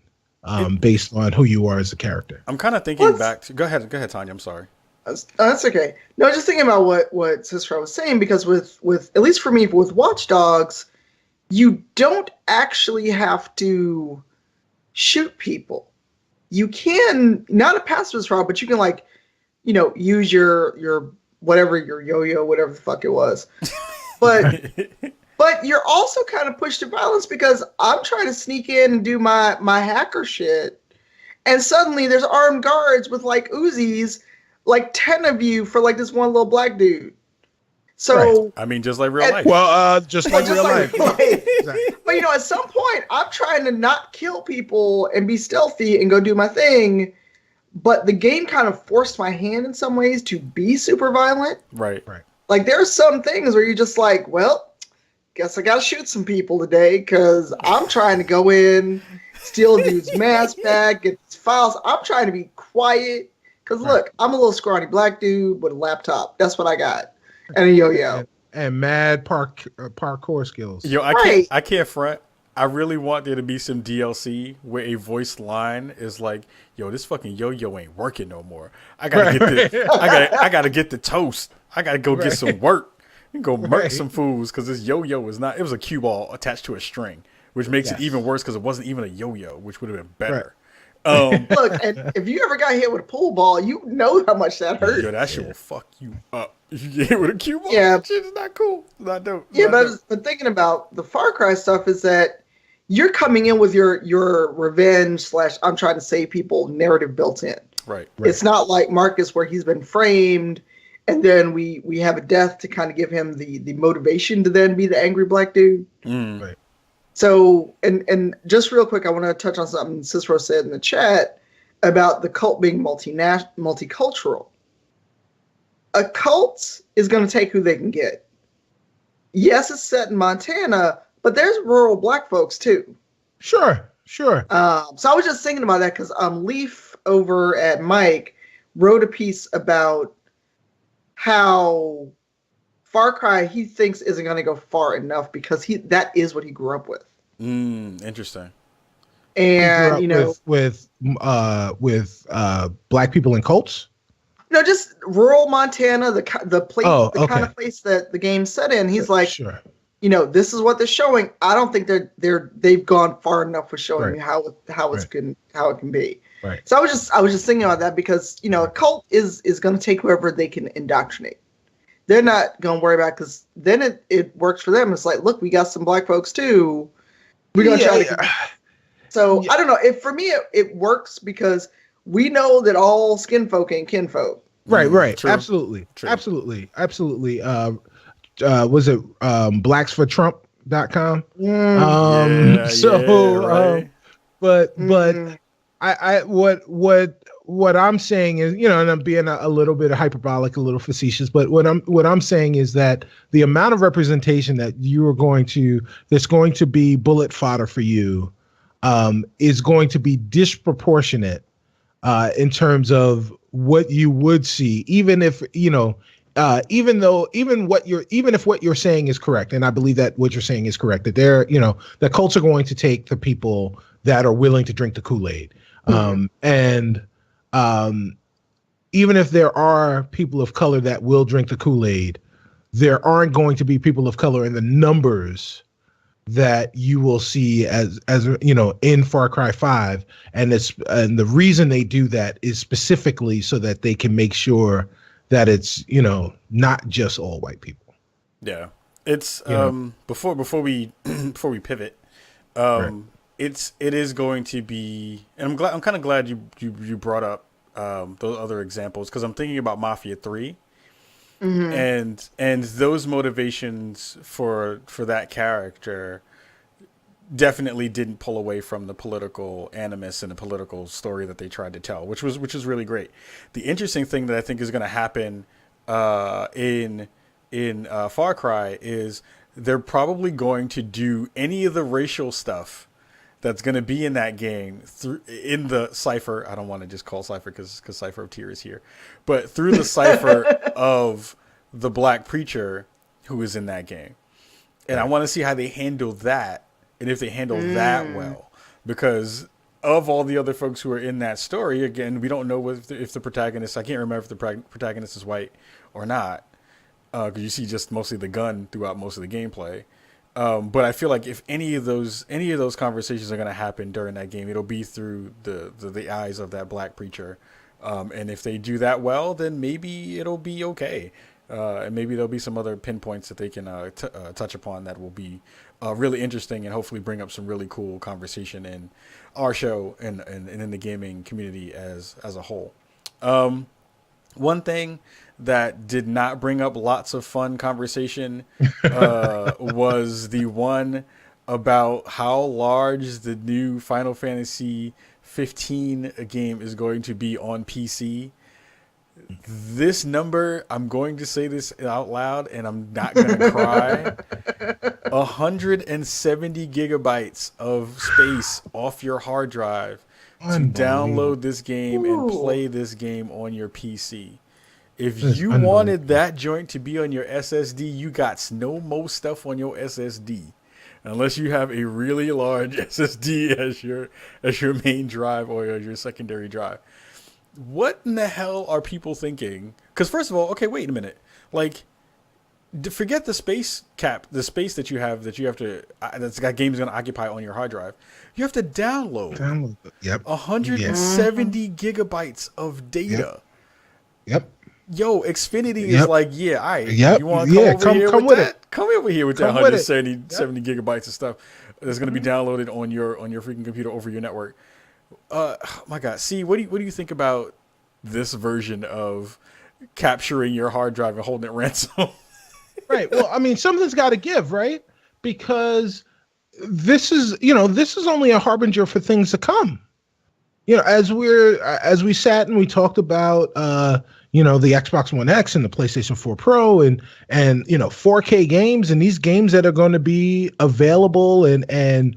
based on who you are as a character. I'm kind of thinking back to, go ahead, Tanya. I'm sorry. That's okay. No, just thinking about what Cicero was saying, because with at least for me, with Watch Dogs, you don't actually have to shoot people. You can, not a pacifist route, but you can, like, use your whatever, your yo-yo, whatever the fuck it was. But but you're also kind of pushed to violence, because I'm trying to sneak in and do my hacker shit, and suddenly there's armed guards with, like, Uzis, like 10 of you for, like, this one little black dude. So right. I mean, just like real life. Well, just like real life. But at some point, I'm trying to not kill people and be stealthy and go do my thing. But the game kind of forced my hand in some ways to be super violent. Right. Like, there are some things where you're just like, well, guess I gotta shoot some people today, because I'm trying to go in, steal a dude's mask back, get his files. I'm trying to be quiet. Because look, I'm a little scrawny black dude with a laptop. That's what I got. And a yo-yo. And mad parkour skills. Yo, I can't front. I really want there to be some DLC where a voice line is like, yo, this fucking yo-yo ain't working no more. I gotta get the toast. I gotta go get some work and go murk some fools, because this yo-yo is not, it was a cue ball attached to a string, which makes it even worse because it wasn't even a yo-yo, which would have been better. Look, and if you ever got hit with a pool ball, you know how much that hurt. Yo, that shit will fuck you up. If you get hit with a cue ball, shit is not cool. It's not dope. But thinking about the Far Cry stuff is that you're coming in with your revenge / I'm trying to save people narrative built in. Right. It's not like Marcus, where he's been framed, and then we have a death to kind of give him the motivation to then be the angry black dude. Right. So, and just real quick, I want to touch on something Cicero said in the chat about the cult being multicultural. A cult is going to take who they can get. Yes, it's set in Montana, but there's rural black folks too. Sure. So I was just thinking about that, because Leaf over at Mike wrote a piece about how Far Cry, he thinks, isn't going to go far enough, because that is what he grew up with. Interesting. And with black people in cults. No, just rural Montana, the place, kind of place that the game's set in. He's like, sure. This is what they're showing. I don't think they've gone far enough with showing me how it can be. Right. So I was just thinking about that, because a cult is going to take whoever they can indoctrinate. they're not gonna worry about, because then it works for them. It's like, look, we got some black folks too. We're gonna try to. So Yeah. I don't know. For me, it works because we know that all skin folk ain't kinfolk. Right. True. Absolutely. True. Absolutely. Was it blacksfortrump.com? Yeah, So, yeah, right. but Mhm. I what I'm saying is, and I'm being a little bit hyperbolic, a little facetious, but what I'm saying is that the amount of representation that that's going to be bullet fodder for you, is going to be disproportionate, in terms of what you would see, even if even if what you're saying is correct, and I believe that what you're saying is correct, that that cults are going to take the people that are willing to drink the Kool-Aid, and even if there are people of color that will drink the Kool-Aid, there aren't going to be people of color in the numbers that you will see as in Far Cry 5, and the reason they do that is specifically so that they can make sure that it's not just all white people. Yeah, it's before we before we pivot, Right. it is going to be, and I'm kind of glad you brought up those other examples, because I'm thinking about Mafia 3, and those motivations for that character definitely didn't pull away from the political animus and the political story that they tried to tell, which was really great. The interesting thing that I think is going to happen in Far Cry is they're probably going to do any of the racial stuff that's going to be in that game through in the cipher. I don't want to just call cipher because Cipher of Tears is here, but through the cipher of the black preacher who is in that game, and I want to see how they handle that, and if they handle that well, because of all the other folks who are in that story, again, we don't know if the protagonist, I can't remember if the protagonist is white or not, because you see just mostly the gun throughout most of the gameplay. But I feel like if any of those conversations are going to happen during that game, it'll be through the eyes of that black preacher. And if they do that well, then maybe it'll be okay. And maybe there'll be some other pinpoints that they can touch upon that will be really interesting, and hopefully bring up some really cool conversation in our show and in the gaming community as a whole. One thing that did not bring up lots of fun conversation was the one about how large the new Final Fantasy 15 game is going to be on PC. This number, I'm going to say this out loud and I'm not going to cry. 170 gigabytes of space off your hard drive to download this game and play this game on your PC. If you wanted that joint to be on your SSD, you got no more stuff on your SSD. Unless you have a really large SSD as your main drive or your secondary drive. What in the hell are people thinking? Because first of all, okay, wait a minute. Like, forget the space cap, the space that you have to that's got games going to occupy on your hard drive. You have to download 170 gigabytes of data. Yep. Yo, Xfinity is like, yeah, all right. You want to come over here with that? Come over here with that 170 gigabytes of stuff that's going to be downloaded on your freaking computer over your network. My God. See, what do you think about this version of capturing your hard drive and holding it ransom? Right. Well, I mean, something's got to give, right? Because this is only a harbinger for things to come. As we sat and we talked about the Xbox One X and the PlayStation 4 Pro and 4K games, and these games that are going to be available and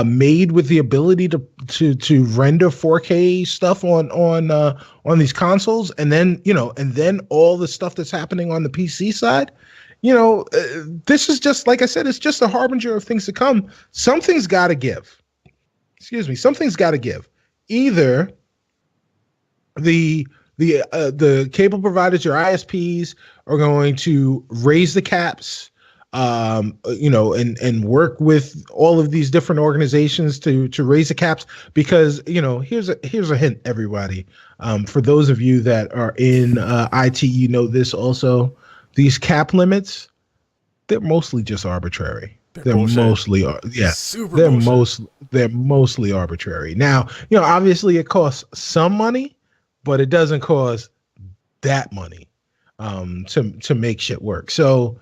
made with the ability to render 4K stuff on these consoles, and then all the stuff that's happening on the PC side. This is just, like I said, it's just a harbinger of things to come. Something's got to give. Something's got to give. Either the cable providers, your ISPs, are going to raise the caps, and work with all of these different organizations to raise the caps. Because here's a hint, everybody. For those of you that are in IT, this also. these cap limits, they're mostly just arbitrary. They're bullshit. mostly Super they're bullshit. they're mostly arbitrary. Now, obviously it costs some money, but it doesn't cost that money to make shit work. So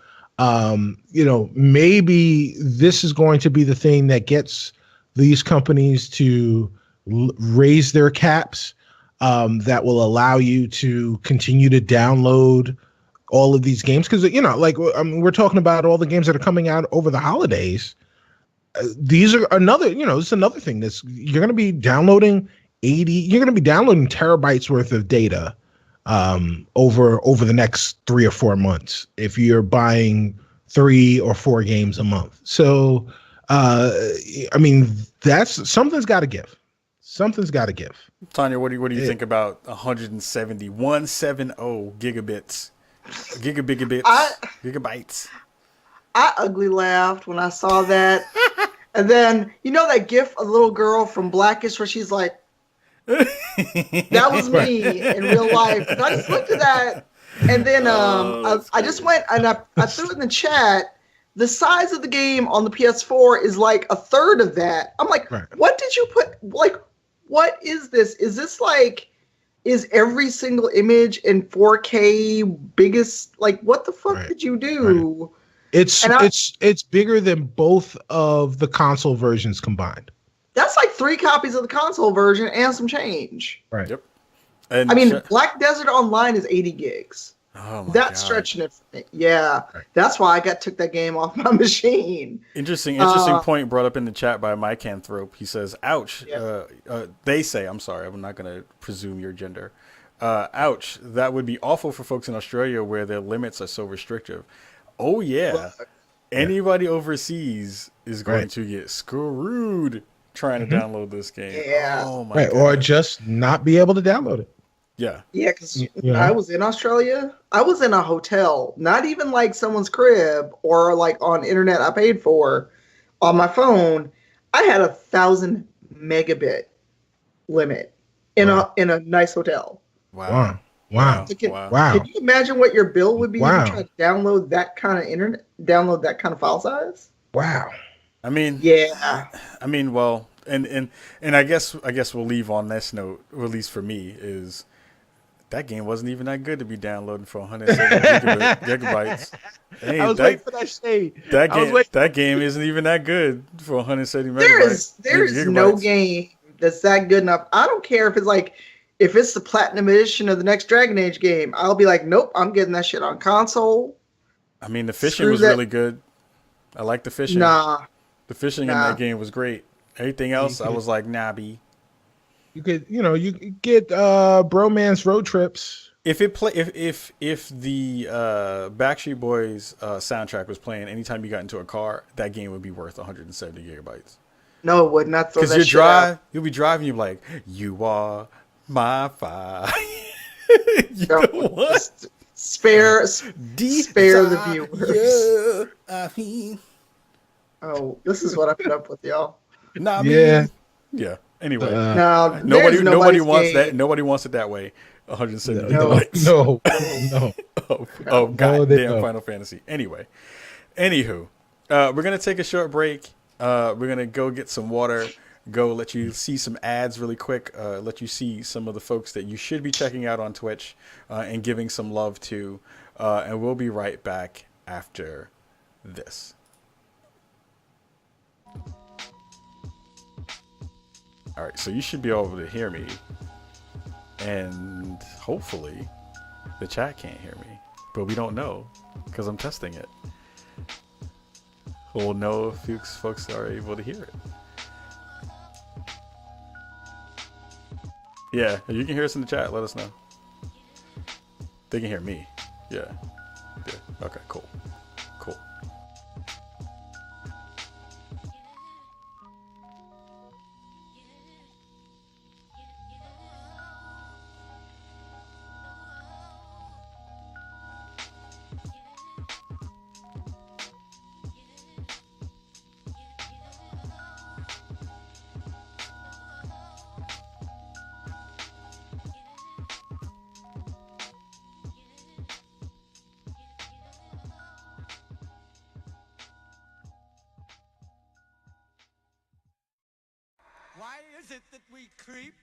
maybe this is going to be the thing that gets these companies to raise their caps, that will allow you to continue to download all of these games, because we're talking about all the games that are coming out over the holidays. These are another, it's another thing that's you're going to be downloading terabytes worth of data over the next 3 or 4 months if you're buying 3 or 4 games a month. So that's something's got to give. Something's got to give. Tanya, what do you think about 170 gigabits? Gigabytes. I ugly laughed when I saw that. And then, that gif, a little girl from Blackish where she's like, that was me in real life. And I just looked at that. And then I just went and I threw it in the chat. The size of the game on the PS4 is like a third of that. I'm like, right. What did you put? Like, what is this? Is this like, is every single image in 4K biggest? Like, what the fuck did you do? Right. It's bigger than both of the console versions combined. That's like 3 copies of the console version and some change. Right. Yep. And Black Desert Online is 80 gigs. Oh my That's God. stretching it for me. Yeah. Right. That's why I took that game off my machine. Interesting point brought up in the chat by Mycanthrope. He says, ouch. Yeah. They say, I'm sorry, I'm not going to presume your gender. Ouch. That would be awful for folks in Australia where their limits are so restrictive. Oh, yeah. Well, anybody overseas is going to get screwed trying to download this game. Yeah. Oh, my God. Or just not be able to download it. Yeah. Yeah, because I was in Australia, I was in a hotel, not even like someone's crib or like on internet I paid for on my phone. I had 1,000 megabit limit in a nice hotel. Wow. Can you imagine what your bill would be if you tried to download that kind of internet, download that kind of file size? Wow. I mean, yeah. I mean, well, and I guess we'll leave on this note, or at least for me, is that game wasn't even that good to be downloading for 170 gigabytes. Hey, I was waiting for that shade. That game isn't even that good for 170 megabytes. There is no game that's that good enough. I don't care if it's the platinum edition of the next Dragon Age game. I'll be like, nope, I'm getting that shit on console. I mean, the fishing was really good. I like the fishing. Nah. The fishing in that game was great. Everything else, I was like, nah, B. You could get bromance road trips. If the Backstreet Boys soundtrack was playing anytime you got into a car, that game would be worth 170 gigabytes. No, it would not. Because you'll be driving, you'll be like, you are my fire. What? Spare the viewers. Yeah, I mean. Oh, this is what I put up with, y'all. Nah, yeah. Yeah. Anyway, nobody wants that. Nobody wants it that way. 170 gigabytes. No. Goddamn Final Fantasy. Anyway, anywho, we're gonna take a short break. We're gonna go get some water. Go let you see some ads really quick. Let you see some of the folks that you should be checking out on Twitch and giving some love to. And we'll be right back after this. All right, so you should be able to hear me, and hopefully the chat can't hear me, but we don't know because I'm testing it. We'll know if folks are able to hear it. Yeah, if you can hear us in the chat, let us know. They can hear me. Yeah. Okay, cool. Why is it that we creep?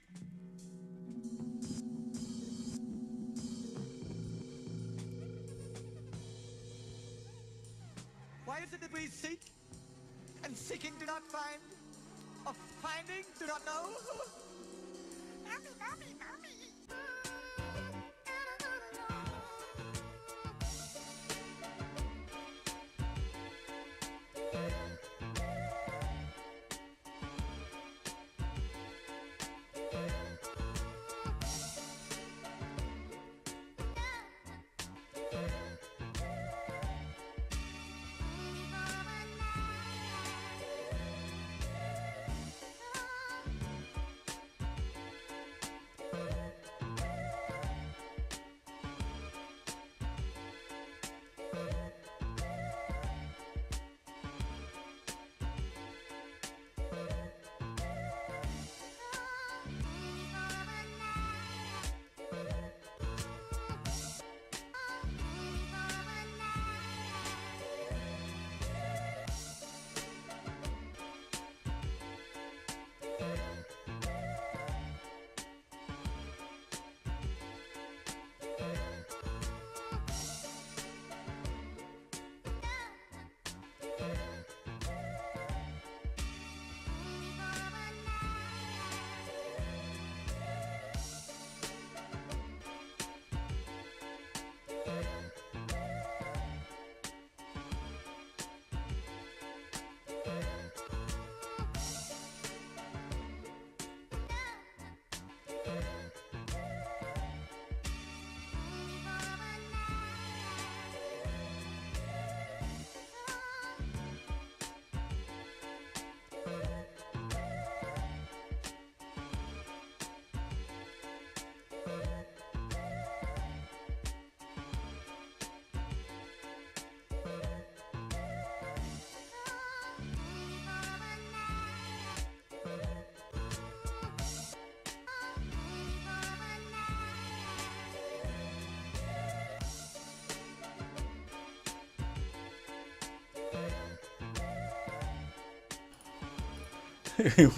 Why is it that we seek and seeking do not find, or finding do not know? Mommy, mommy, mommy.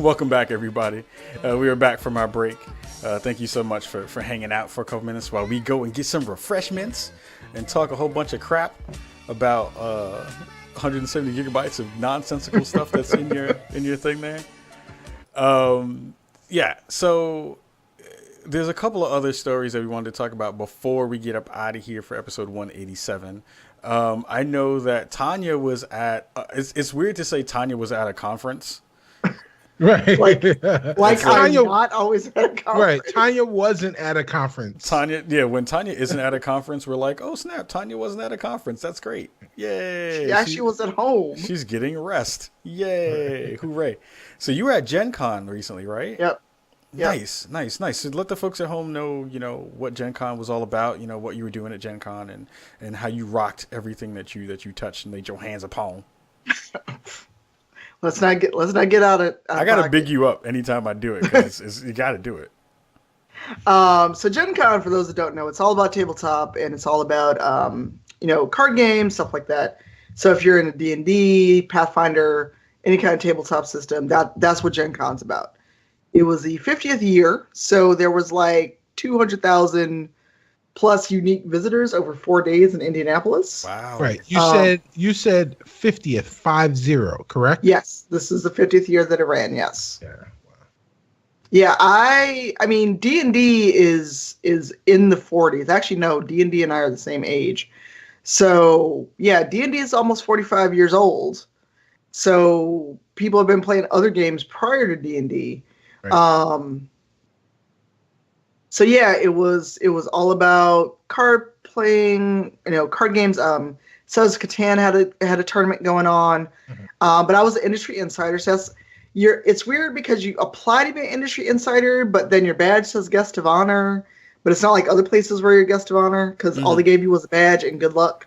Welcome back, everybody. We are back from our break. Thank you so much for hanging out for a couple minutes while we go and get some refreshments and talk a whole bunch of crap about 170 gigabytes of nonsensical stuff that's in your thing there. Yeah, so there's a couple of other stories that we wanted to talk about before we get up out of here for episode 187. I know that Tanya was at. It's weird to say Tanya was at a conference. Right. Like Tanya, I'm not always at a conference. right. Tanya wasn't at a conference. When Tanya isn't at a conference, we're like, oh snap, Tanya wasn't at a conference. That's great. Yay. She actually was at home. She's getting rest. Yay. Hooray. So you were at Gen Con recently, right? Yep. Nice. So let the folks at home know, what Gen Con was all about, what you were doing at Gen Con and how you rocked everything that you touched and laid your hands upon. Let's not get out of. I gotta big you up anytime I do it because you gotta do it. So Gen Con, for those that don't know, it's all about tabletop and it's all about card games, stuff like that. So if you're in a D&D, Pathfinder, any kind of tabletop system, that's what Gen Con's about. It was the 50th year, so there was like 200,000 plus unique visitors over 4 days in Indianapolis. Wow. Right. You said 50th, 50, correct? Yes, this is the 50th year that it ran. Yes. Yeah. Wow. Yeah, I mean D&D is in the 40s. Actually, no, D&D and I are the same age. So yeah, D&D is almost 45 years old. So people have been playing other games prior to D&D. Right. So yeah, it was all about card playing, card games. Settlers of Catan had a tournament going on, but I was an industry insider. So it's weird because you apply to be an industry insider, but then your badge says guest of honor. But it's not like other places where you're guest of honor because all they gave you was a badge and good luck.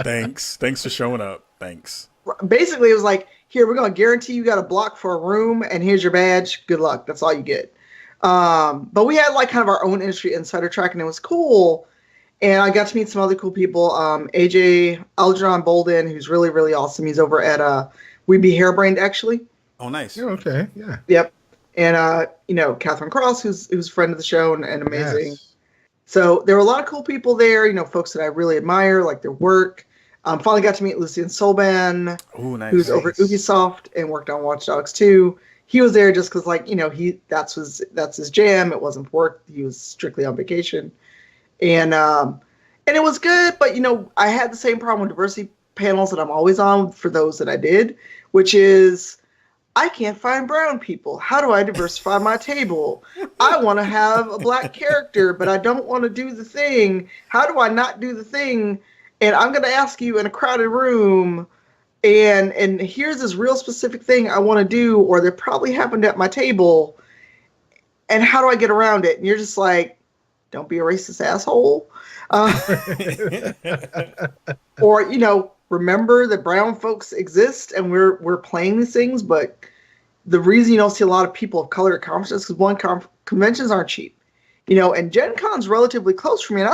Thanks for showing up. Thanks. Basically, it was like, here, we're going to guarantee you got a block for a room, and here's your badge. Good luck. That's all you get. But we had like kind of our own industry insider track, and it was cool. And I got to meet some other cool people. AJ Algernon Bolden, who's really, really awesome. He's over at We Be Hairbrained, actually. Oh, nice. Okay, yeah. Yep. And Catherine Cross, who's a friend of the show and amazing. Yes. So there were a lot of cool people there, folks that I really admire, like their work. Finally got to meet Lucien Solban, Oh, who's nice. over at Nice. Ubisoft and worked on Watch Dogs 2. He was there just because, that's his jam. It wasn't for work. He was strictly on vacation, and it was good. But I had the same problem with diversity panels that I'm always on for those that I did, which is I can't find brown people. How do I diversify my table? I want to have a black character, but I don't want to do the thing. How do I not do the thing? And I'm going to ask you in a crowded room, and here's this real specific thing I want to do, or that probably happened at my table, and how do I get around it? And you're just like, don't be a racist asshole. Or, remember that brown folks exist and we're playing these things, but the reason you don't see a lot of people of color at conferences is because one, conventions aren't cheap, and Gen Con's relatively close for me, and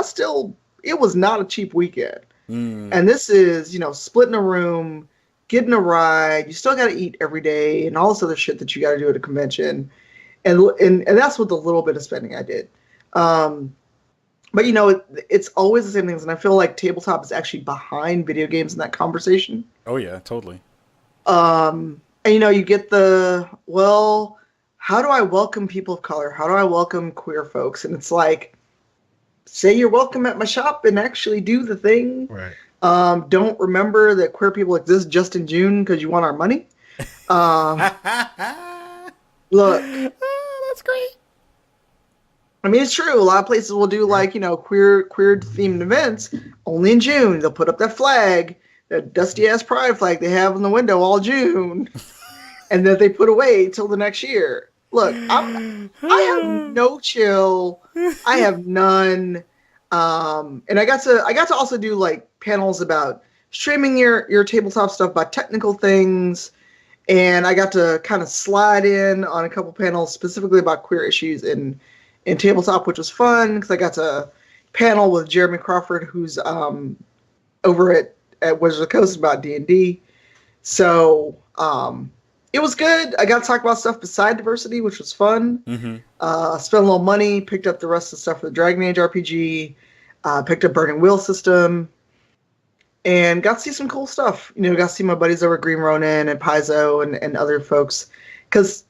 it was not a cheap weekend. And this is, splitting a room, getting a ride, you still got to eat every day, and all this other shit that you got to do at a convention, and that's with the little bit of spending I did. But it's always the same things, and I feel like tabletop is actually behind video games in that conversation. Oh yeah, totally. And you get how do I welcome people of color? How do I welcome queer folks? And it's like, say you're welcome at my shop and actually do the thing. Right. Don't remember that queer people exist just in June because you want our money. Look, That's great. I mean, it's true. A lot of places will do queer themed events only in June. They'll put up that flag, that dusty ass pride flag they have in the window all June, and that they put away till the next year. Look, I have no chill. I have none. And I got to also do panels about streaming your tabletop stuff, about technical things, and I got to kind of slide in on a couple panels specifically about queer issues in tabletop, which was fun because I got to panel with Jeremy Crawford, who's over at Wizards of the Coast about D&D. So it was good. I got to talk about stuff beside diversity, which was fun. Mm-hmm. Spent a little money, picked up the rest of the stuff for the Dragon Age RPG, picked up Burning Wheel system, and got to see some cool stuff. Got to see my buddies over at Green Ronin and Paizo and other folks, because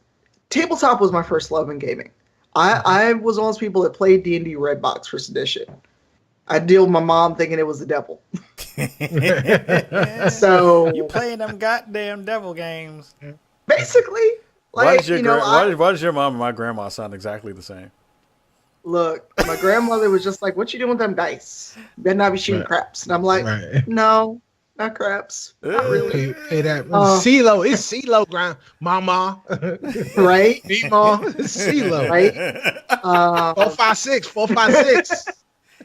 tabletop was my first love in gaming. I was one of those people that played D&D Redbox First Edition. I deal with my mom thinking it was the devil. So You playing them goddamn devil games. basically, Why does your mom and my grandma sound exactly the same? Look, my grandmother was just like, "What you doing with them dice? You better not be shooting Right. craps." And I'm like, Right. "No, not craps. Not really." Pay that. Uh, CeeLo. It's CeeLo, mama. Right? Mama. CeeLo. Right? 456. 456.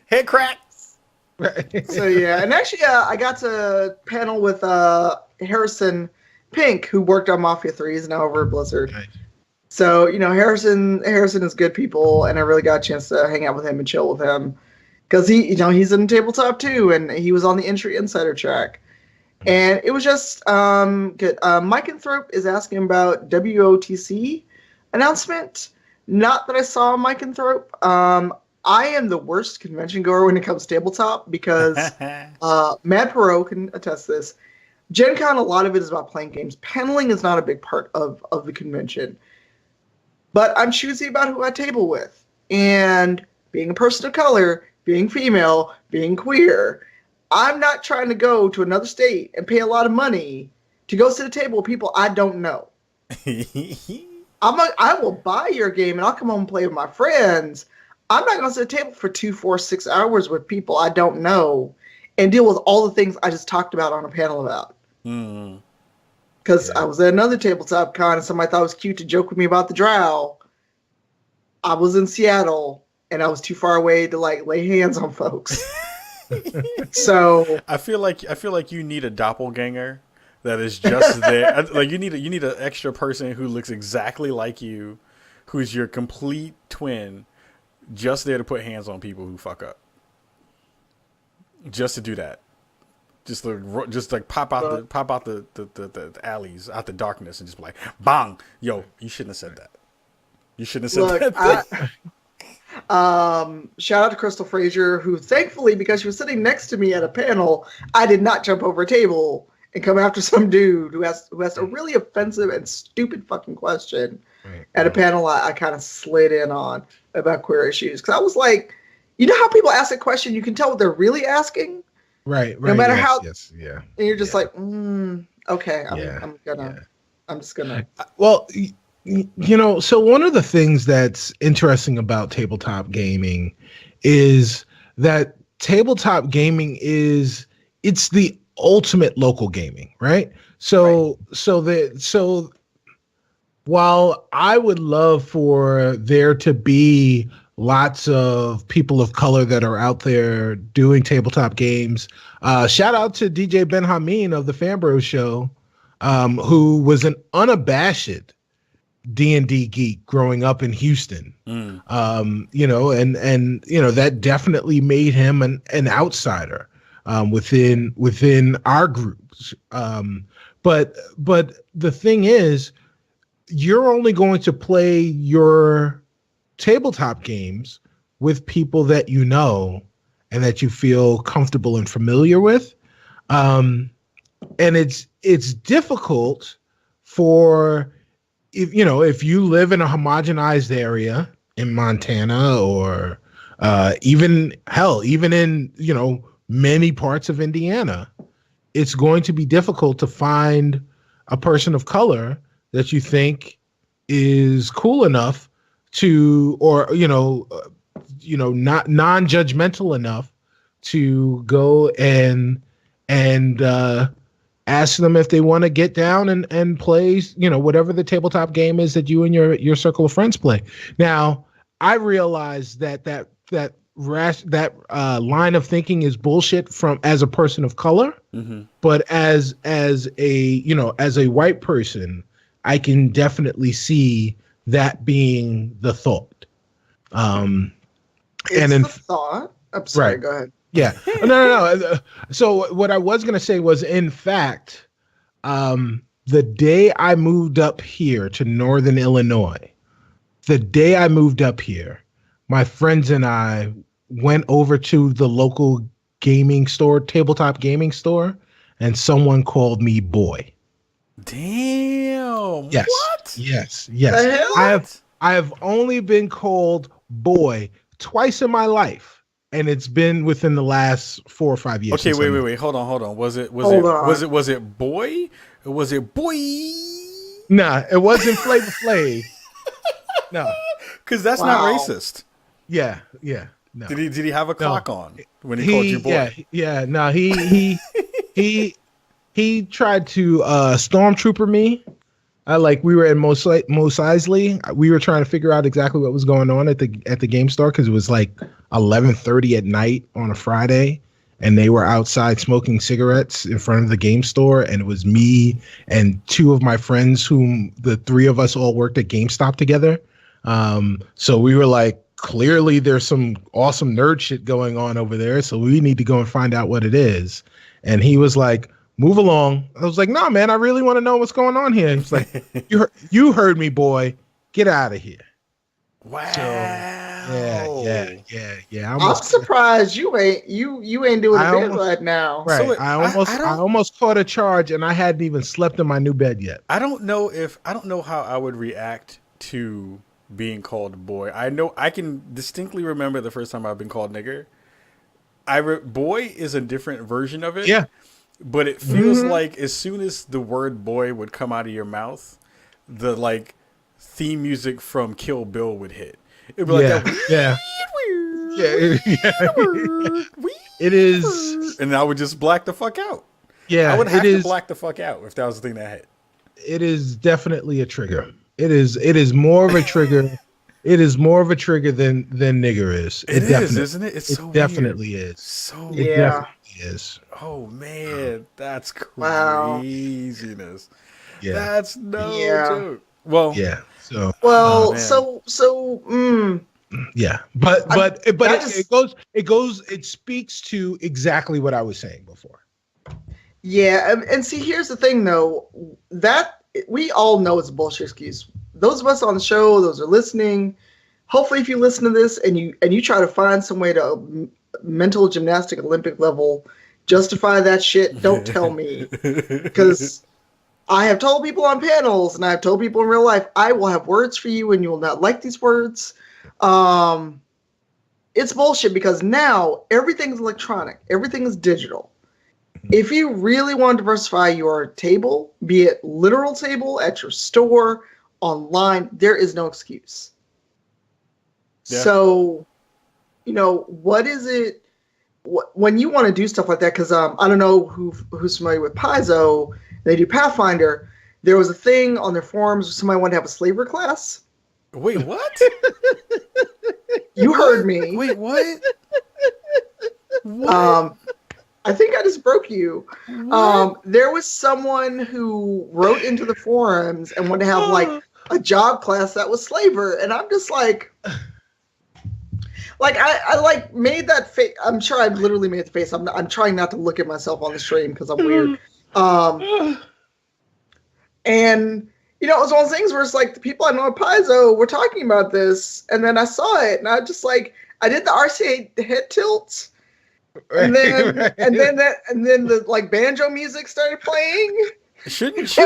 Head crack. Right. So yeah, and actually, I got to panel with Harrison Pink, who worked on Mafia 3, is now over at Blizzard. Nice. So Harrison is good people, and I really got a chance to hang out with him and chill with him because he's in tabletop too, and he was on the Entry Insider track, and it was just good. Mike and Thrope is asking about WOTC announcement. Not that I saw Mike and Thrope. I am the worst convention goer when it comes to tabletop because Mad Perot can attest to this. Gen Con, a lot of it is about playing games. Paneling is not a big part of the convention. But I'm choosy about who I table with. And being a person of color, being female, being queer, I'm not trying to go to another state and pay a lot of money to go sit at a table with people I don't know. I will buy your game and I'll come home and play with my friends. I'm not going to sit at a table for 2, 4, 6 hours with people I don't know and deal with all the things I just talked about on a panel about. Because I was at another tabletop con and somebody thought it was cute to joke with me about the drow. I was in Seattle and I was too far away to lay hands on folks. So I feel like you need a doppelganger that is just there. Like you need an extra person who looks exactly like you, who's your complete twin, just there to put hands on people who fuck up. Just to do that. just like pop out the alleys, out the darkness, and just be like, bang, yo, you shouldn't have said that. You shouldn't have said Look, that. shout out to Crystal Frazier, who thankfully, because she was sitting next to me at a panel, I did not jump over a table and come after some dude who asked a really offensive and stupid fucking question at a panel I kind of slid in on about queer issues. Because I was like, you know how people ask a question, you can tell what they're really asking? Right. No matter yes, how, yes, yeah. and you're just Yeah. like, okay, Yeah. I'm just gonna. Well, you know, so one of the things that's interesting about tabletop gaming is that tabletop gaming it's the ultimate local gaming, right? So while I would love for there to be lots of people of color that are out there doing tabletop games, shout out to DJ Ben Hameen of the Fanbro Show, who was an unabashed D&D geek growing up in Houston. You know, and you know, that definitely made him an outsider within our groups. But the thing is, you're only going to play your tabletop games with people that you know and that you feel comfortable and familiar with. And it's difficult for, if you live in a homogenized area in Montana, or even in, many parts of Indiana, it's going to be difficult to find a person of color that you think is cool enough to, or, not non-judgmental enough to go and ask them if they want to get down and play, whatever the tabletop game is that you and your circle of friends play. Now, I realize that line of thinking is bullshit as a person of color, but as a white person, I can definitely see that being the thought. Thought. I'm sorry. Right. Go ahead. Yeah. No. So what I was going to say was, in fact, the day I moved up here to Northern Illinois, my friends and I went over to the local gaming store, tabletop gaming store, and someone called me boy. Damn. Yes. What? Yes. The hell? I have only been called boy twice in my life, and it's been within the last 4 or 5 years. Okay, wait. Hold on. Was it boy? Or was it boy? Nah, it wasn't Flavor Flav. No. Because that's not racist. Yeah. No. Did he have a clock on when he called you boy? Yeah. No, he tried to stormtrooper me. We were at Mos Eisley. We were trying to figure out exactly what was going on at the game store, because it was like 11:30 at night on a Friday, and they were outside smoking cigarettes in front of the game store, and it was me and two of my friends, whom the three of us all worked at GameStop together. So we were like, clearly there's some awesome nerd shit going on over there, so we need to go and find out what it is. And he was like, move along. I was like, nah, man, I really want to know what's going on here. He was like, you heard me, boy. Get out of here. Wow. So, yeah. I'm surprised you ain't doing a bed right now. Right. So I almost caught a charge, and I hadn't even slept in my new bed yet. I don't know how I would react to being called boy. I can distinctly remember the first time I've been called nigger. Boy is a different version of it. Yeah. But it feels like as soon as the word boy would come out of your mouth, the theme music from Kill Bill would hit. It'd be Yeah. It is. And I would just black the fuck out. Yeah. I would have to black the fuck out if that was the thing that hit. It is definitely a trigger. It is more of a trigger. It is more of a trigger than nigger is. It is, isn't it? It's so definitely weird. is. So it definitely is. Oh man, that's Wow. craziness. Yeah. That's no Yeah. joke. Well, Yeah. So. Well, man. Yeah. But I just- it speaks to exactly what I was saying before. Yeah, and see, here's the thing though, that we all know it's a bullshit excuse. Those of us on the show, those are listening. Hopefully, if you listen to this and you try to find some way to mental gymnastic Olympic level justify that shit, don't tell me, because I have told people on panels and I have told people in real life, I will have words for you and you will not like these words. Um, it's bullshit because now everything's electronic, everything is digital. If you really want to diversify your table, be it literal table at your store, online, there is no excuse. Yeah. So, what is it when you want to do stuff like that? Because I don't know who's familiar with Paizo. They do Pathfinder. There was a thing on their forums where somebody wanted to have a slaver class. Wait, what? You heard me. Wait, what? What? I think I just broke you. There was someone who wrote into the forums and wanted to have like a job class that was slaver, and I'm just like I like made that face. I'm sure I literally made the face. I'm trying not to look at myself on the stream because I'm weird. And it was one of those things where it's like the people I know at Paizo were talking about this, and then I saw it, and I just like I did the RCA head tilt. And then the like banjo music started playing. Shouldn't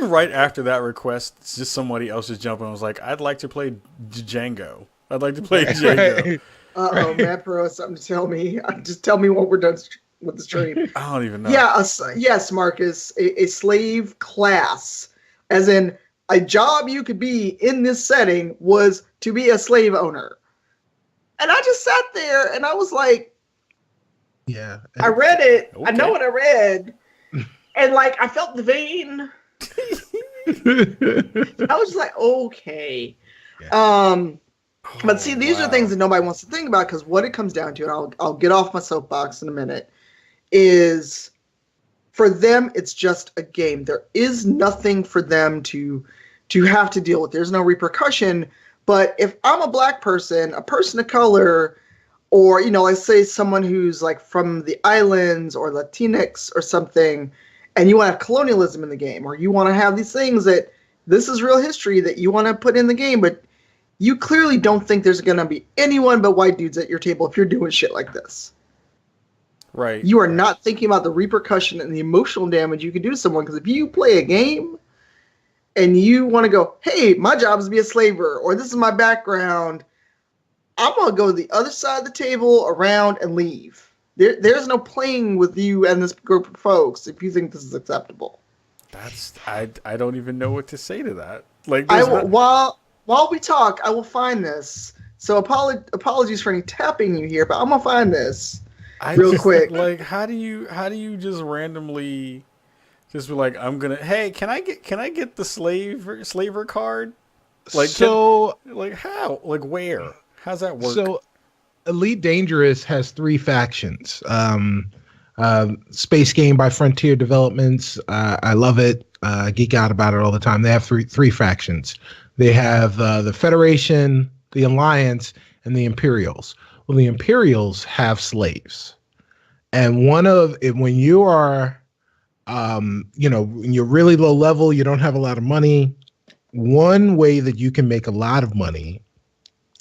right after that request, just somebody else just jump in and was like, "I'd like to play Django. I'd like to play Django." Uh-oh, Matt Pro has something to tell me. Just tell me when we're done with the stream. I don't even know. Yeah, yes, Marcus, a slave class, as in a job you could be in this setting was to be a slave owner. And I just sat there and I was like, Yeah. I read it. Okay. I know what I read. And like I felt the vein. I was just like, okay. Yeah. But see, these are things that nobody wants to think about because what it comes down to, and I'll get off my soapbox in a minute, is for them it's just a game. There is nothing for them to have to deal with. There's no repercussion. But if I'm a black person, a person of color, or let's say someone who's like from the islands or Latinx or something, and you want to have colonialism in the game, or you want to have these things that this is real history that you want to put in the game, but you clearly don't think there's going to be anyone but white dudes at your table if you're doing shit like this. Right. You are not thinking about the repercussion and the emotional damage you could do to someone, because if you play a game and you want to go, hey, my job is to be a slaver, or this is my background, I'm going to go to the other side of the table, around, and leave. There's no playing with you and this group of folks if you think this is acceptable. I don't even know what to say to that. Like, while we talk, I will find this. So apologies for any tapping you here, but I'm gonna find this real quick. Like, how do you just randomly just be like, hey, can I get the slaver card? Like, So how? Like, where? How's that work? So Elite Dangerous has 3 factions. Space Game by Frontier Developments. I love it. Geek out about it all the time. They have three factions. They have the Federation, the Alliance, and the Imperials. Well, the Imperials have slaves. And when you are, when you're really low level, you don't have a lot of money. One way that you can make a lot of money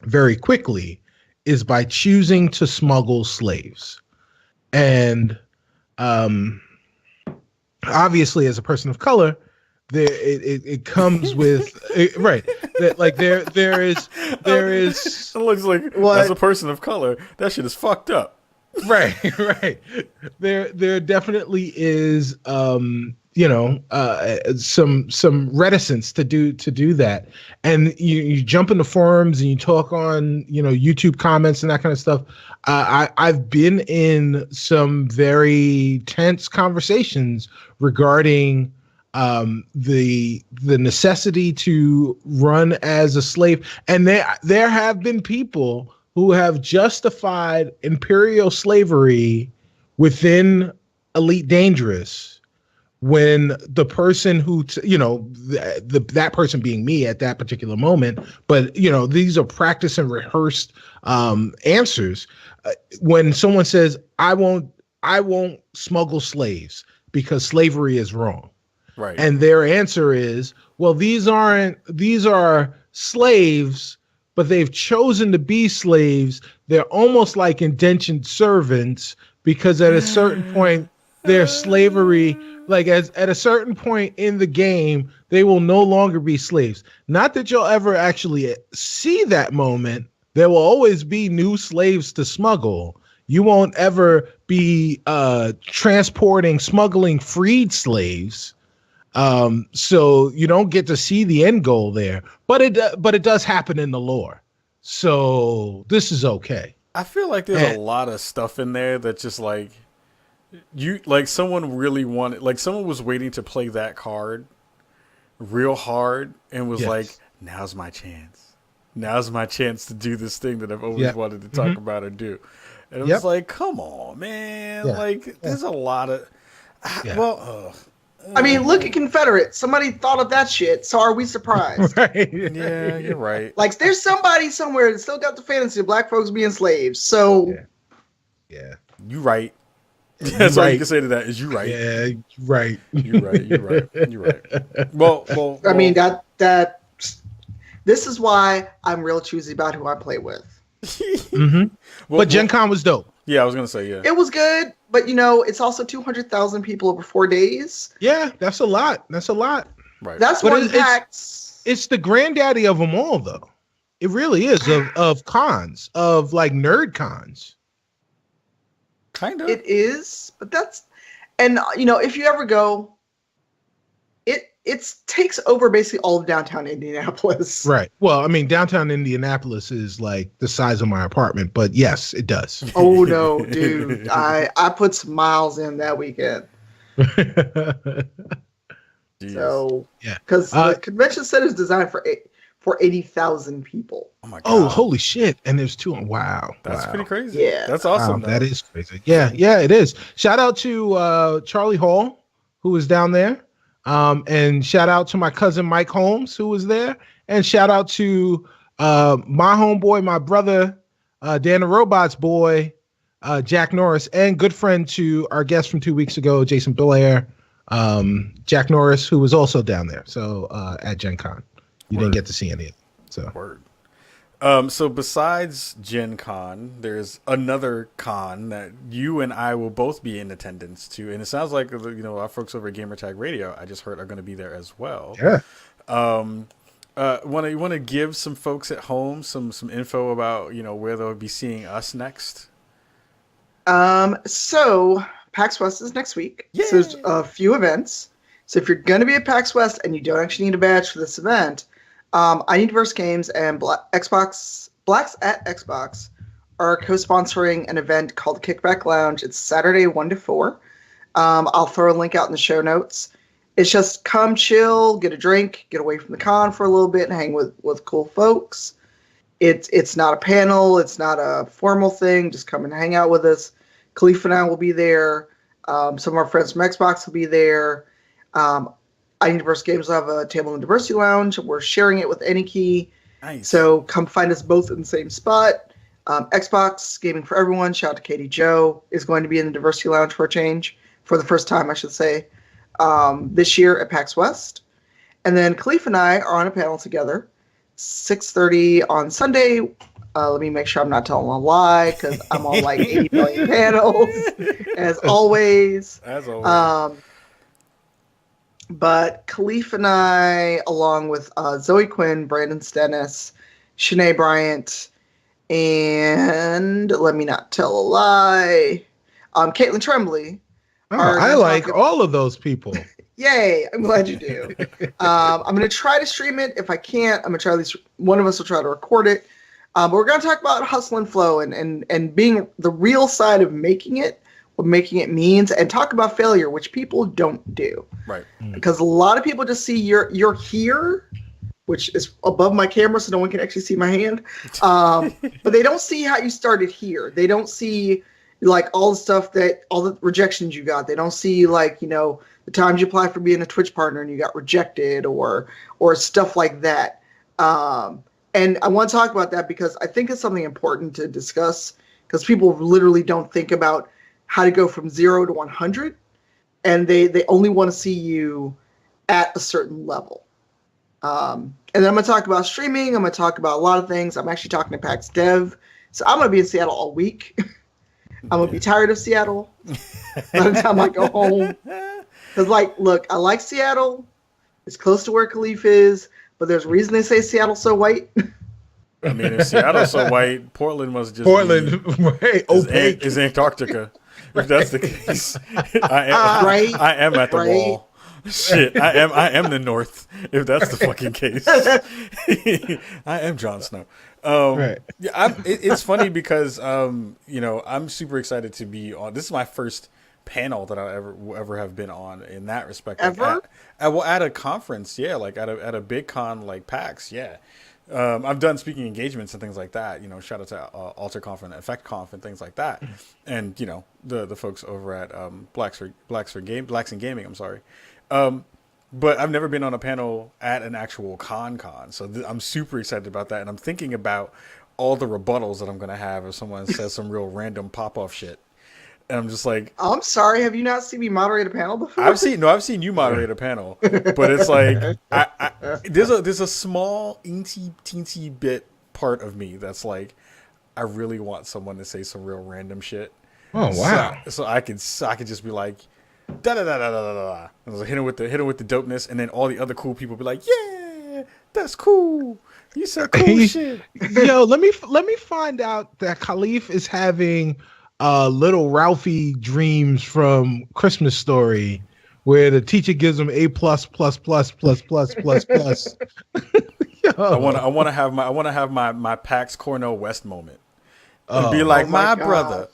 very quickly is by choosing to smuggle slaves. And obviously, as a person of color, it comes with right. That like there is. It looks like as a person of color, that shit is fucked up. Right. There definitely is some reticence to do that, and you jump in the forums and you talk on YouTube comments and that kind of stuff. I've been in some very tense conversations regarding the necessity to run as a slave, and there have been people who have justified imperial slavery within Elite Dangerous when the person who that person being me at that particular moment, but these are practiced and rehearsed answers. When someone says, I won't I won't smuggle slaves because slavery is wrong. Right. And their answer is, well, these are slaves, but they've chosen to be slaves. They're almost like indentured servants because at a certain point, their slavery, like as at a certain point in the game, they will no longer be slaves. Not that you'll ever actually see that moment. There will always be new slaves to smuggle. You won't ever be smuggling freed slaves. So you don't get to see the end goal there, but it does happen in the lore. So this is okay. I feel like there's a lot of stuff in there that just like someone really wanted, like someone was waiting to play that card real hard and was like, now's my chance. Now's my chance to do this thing that I've always wanted to talk about or do. And it was like, come on, man. Like there's a lot of, I mean, look at Confederate. Somebody thought of that shit. So are we surprised? Right. Yeah, you're right. Like, there's somebody somewhere that still got the fantasy of black folks being slaves. So, Yeah. You right. That's all you can say to that is you right. Yeah, right. You're right. You're right. You're right. Well. I mean, this is why I'm real choosy about who I play with. But Gen Con was dope. Yeah, I was gonna say It was good, but it's also 200,000 people over 4 days. Yeah, that's a lot. Right. That's But one PAX. It's the granddaddy of them all, though. It really is of cons, of like nerd cons. Kind of. It is, but and if you ever go, it takes over basically all of downtown Indianapolis. Right. Well, I mean, downtown Indianapolis is like the size of my apartment, but yes, it does. Oh no, dude! I put some miles in that weekend. So yeah, because the convention center is designed for 80,000 people. Oh my god! Oh, holy shit! And there's two. Wow, that's pretty crazy. Yeah, that's awesome. Wow, that is crazy. Yeah, it is. Shout out to Charlie Hall, who was down there. And shout out to my cousin Mike Holmes, who was there, and shout out to my homeboy, my brother, Dan the Robot's boy, Jack Norris, and good friend to our guest from 2 weeks ago, Jason Belair, Jack Norris, who was also down there. So at Gen Con, you didn't get to see any of it. So Word. So besides Gen Con, there's another con that you and I will both be in attendance to, and it sounds like our folks over at Gamertag Radio, I just heard, are going to be there as well. Yeah. Want to give some folks at home some info about where they'll be seeing us next? So PAX West is next week. Yay! So there's a few events. So if you're going to be at PAX West and you don't actually need a badge for this event, I Need Diverse Games and Blacks at Xbox are co-sponsoring an event called Kickback Lounge. It's Saturday 1 to 4. I'll throw a link out in the show notes. It's just come chill, get a drink, get away from the con for a little bit, and hang with cool folks. It's not a panel. It's not a formal thing. Just come and hang out with us. Kahlief and I will be there. Some of our friends from Xbox will be there. I Need Diverse Games will have a table in the Diversity Lounge. We're sharing it with AnyKey. Nice. So come find us both in the same spot. Xbox Gaming for Everyone, shout out to Katie Joe, is going to be in the Diversity Lounge for a change. For the first time, I should say. This year at PAX West. And then Kahlief and I are on a panel together. 6:30 on Sunday. Let me make sure I'm not telling a lie, because I'm on like 80 million panels, as always. As always. But Kahlief and I, along with Zoe Quinn, Brandon Stennis, Shanae Bryant, and let me not tell a lie, Caitlin Tremblay. I like all of those people. Yay, I'm glad you do. I'm going to try to stream it. If I can't, I'm going to try, at least one of us will try to record it. But we're going to talk about hustle and flow and being the real side of making it, what making it means, and talk about failure, which people don't do. Right. Because a lot of people just see you're here, which is above my camera, so no one can actually see my hand. But they don't see how you started here. They don't see like all the stuff all the rejections you got. They don't see like, the times you applied for being a Twitch partner and you got rejected or stuff like that. And I want to talk about that because I think it's something important to discuss, because people literally don't think about how to go from 0 to 100, and they only want to see you at a certain level. And then I'm going to talk about streaming. I'm going to talk about a lot of things. I'm actually talking to PAX Dev. So I'm going to be in Seattle all week. I'm going to be tired of Seattle by the time I go home. Because, like, look, I like Seattle. It's close to where Kahlief is. But there's a reason they say Seattle's so white. I mean, if Seattle's so white, Portland must just Portland, right? Opaque. is Antarctica. If that's the case, I am at the wall. Shit, I am the North. If that's the fucking case, I am Jon Snow. Right. Yeah, it's funny because I'm super excited to be on. This is my first panel that I will ever have been on in that respect. Ever? At a conference, yeah, like at a big con like PAX, yeah. I've done speaking engagements and things like that. Shout out to AlterConf and EffectConf and things like that, and the folks over at Blacks in Gaming. I'm sorry, but I've never been on a panel at an actual con. So I'm super excited about that, and I'm thinking about all the rebuttals that I'm gonna have if someone says some real random pop off shit. And I'm just like, I'm sorry. Have you not seen me moderate a panel before? I've seen you moderate a panel, but it's like there's a small teensy bit part of me that's like, I really want someone to say some real random shit. Oh wow! So I could just be like, da da da da da da, and like, hit him with the dopeness, and then all the other cool people be like, yeah, that's cool. You said cool shit. Yo, let me find out that Kahlief is having little Ralphie dreams from Christmas Story, where the teacher gives him A plus plus plus plus plus plus plus. I want to have my PAX Cornell West moment and be like, my brother,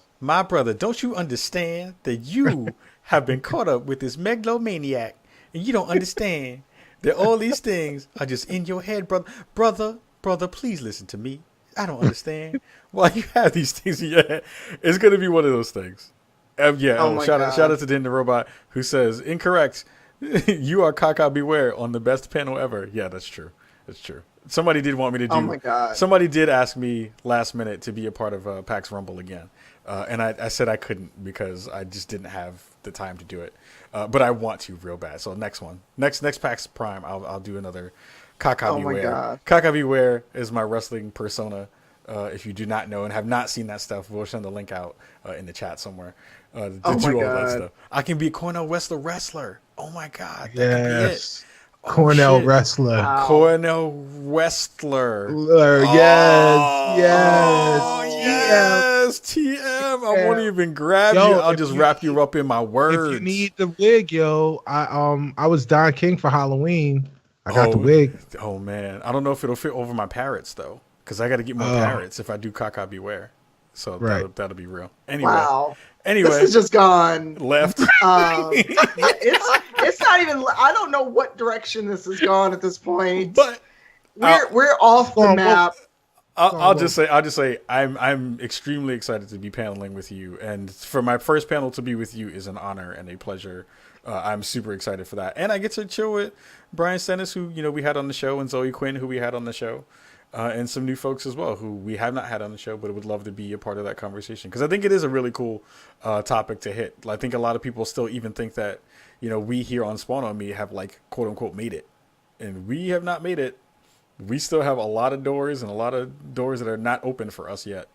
don't you understand that you have been caught up with this megalomaniac, and you don't understand that all these things are just in your head, brother, please listen to me. I don't understand why you have these things in your head. It's going to be one of those things. Shout out to Den the Robot, who says, incorrect. You are Kaka Beware on the best panel ever. Yeah, that's true. That's true. Somebody did want me to do. Oh my God. Somebody did ask me last minute to be a part of PAX Rumble again. And I said I couldn't because I just didn't have the time to do it. But I want to real bad. So next one. Next PAX Prime, I'll do another Kaka Beware. My God. Kaka Beware is my wrestling persona. If you do not know and have not seen that stuff, we'll send the link out in the chat somewhere. To do all that stuff. I can be a Cornell wrestler. Oh my God. That could be it. Cornell wrestler. Wow. Cornell wrestler. Yes. TM. I won't even grab you. I'll just wrap you up in my words. If you need the wig, I was Don King for Halloween. I got the wig. Oh man, I don't know if it'll fit over my parrots though, because I got to get more parrots if I do Kaka Beware. So that'll be real. Anyway, this has just gone left. It's not even. I don't know what direction this has gone at this point. But we're off the map. I'll just say I'm extremely excited to be paneling with you, and for my first panel to be with you is an honor and a pleasure. I'm super excited for that, and I get to chill with Brian Stennis, who we had on the show, and Zoe Quinn, who we had on the show, and some new folks as well who we have not had on the show, but would love to be a part of that conversation because I think it is a really cool topic to hit. I think a lot of people still even think that we here on Spawn on Me have like quote unquote made it, and we have not made it. We still have a lot of doors and a lot of doors that are not open for us yet.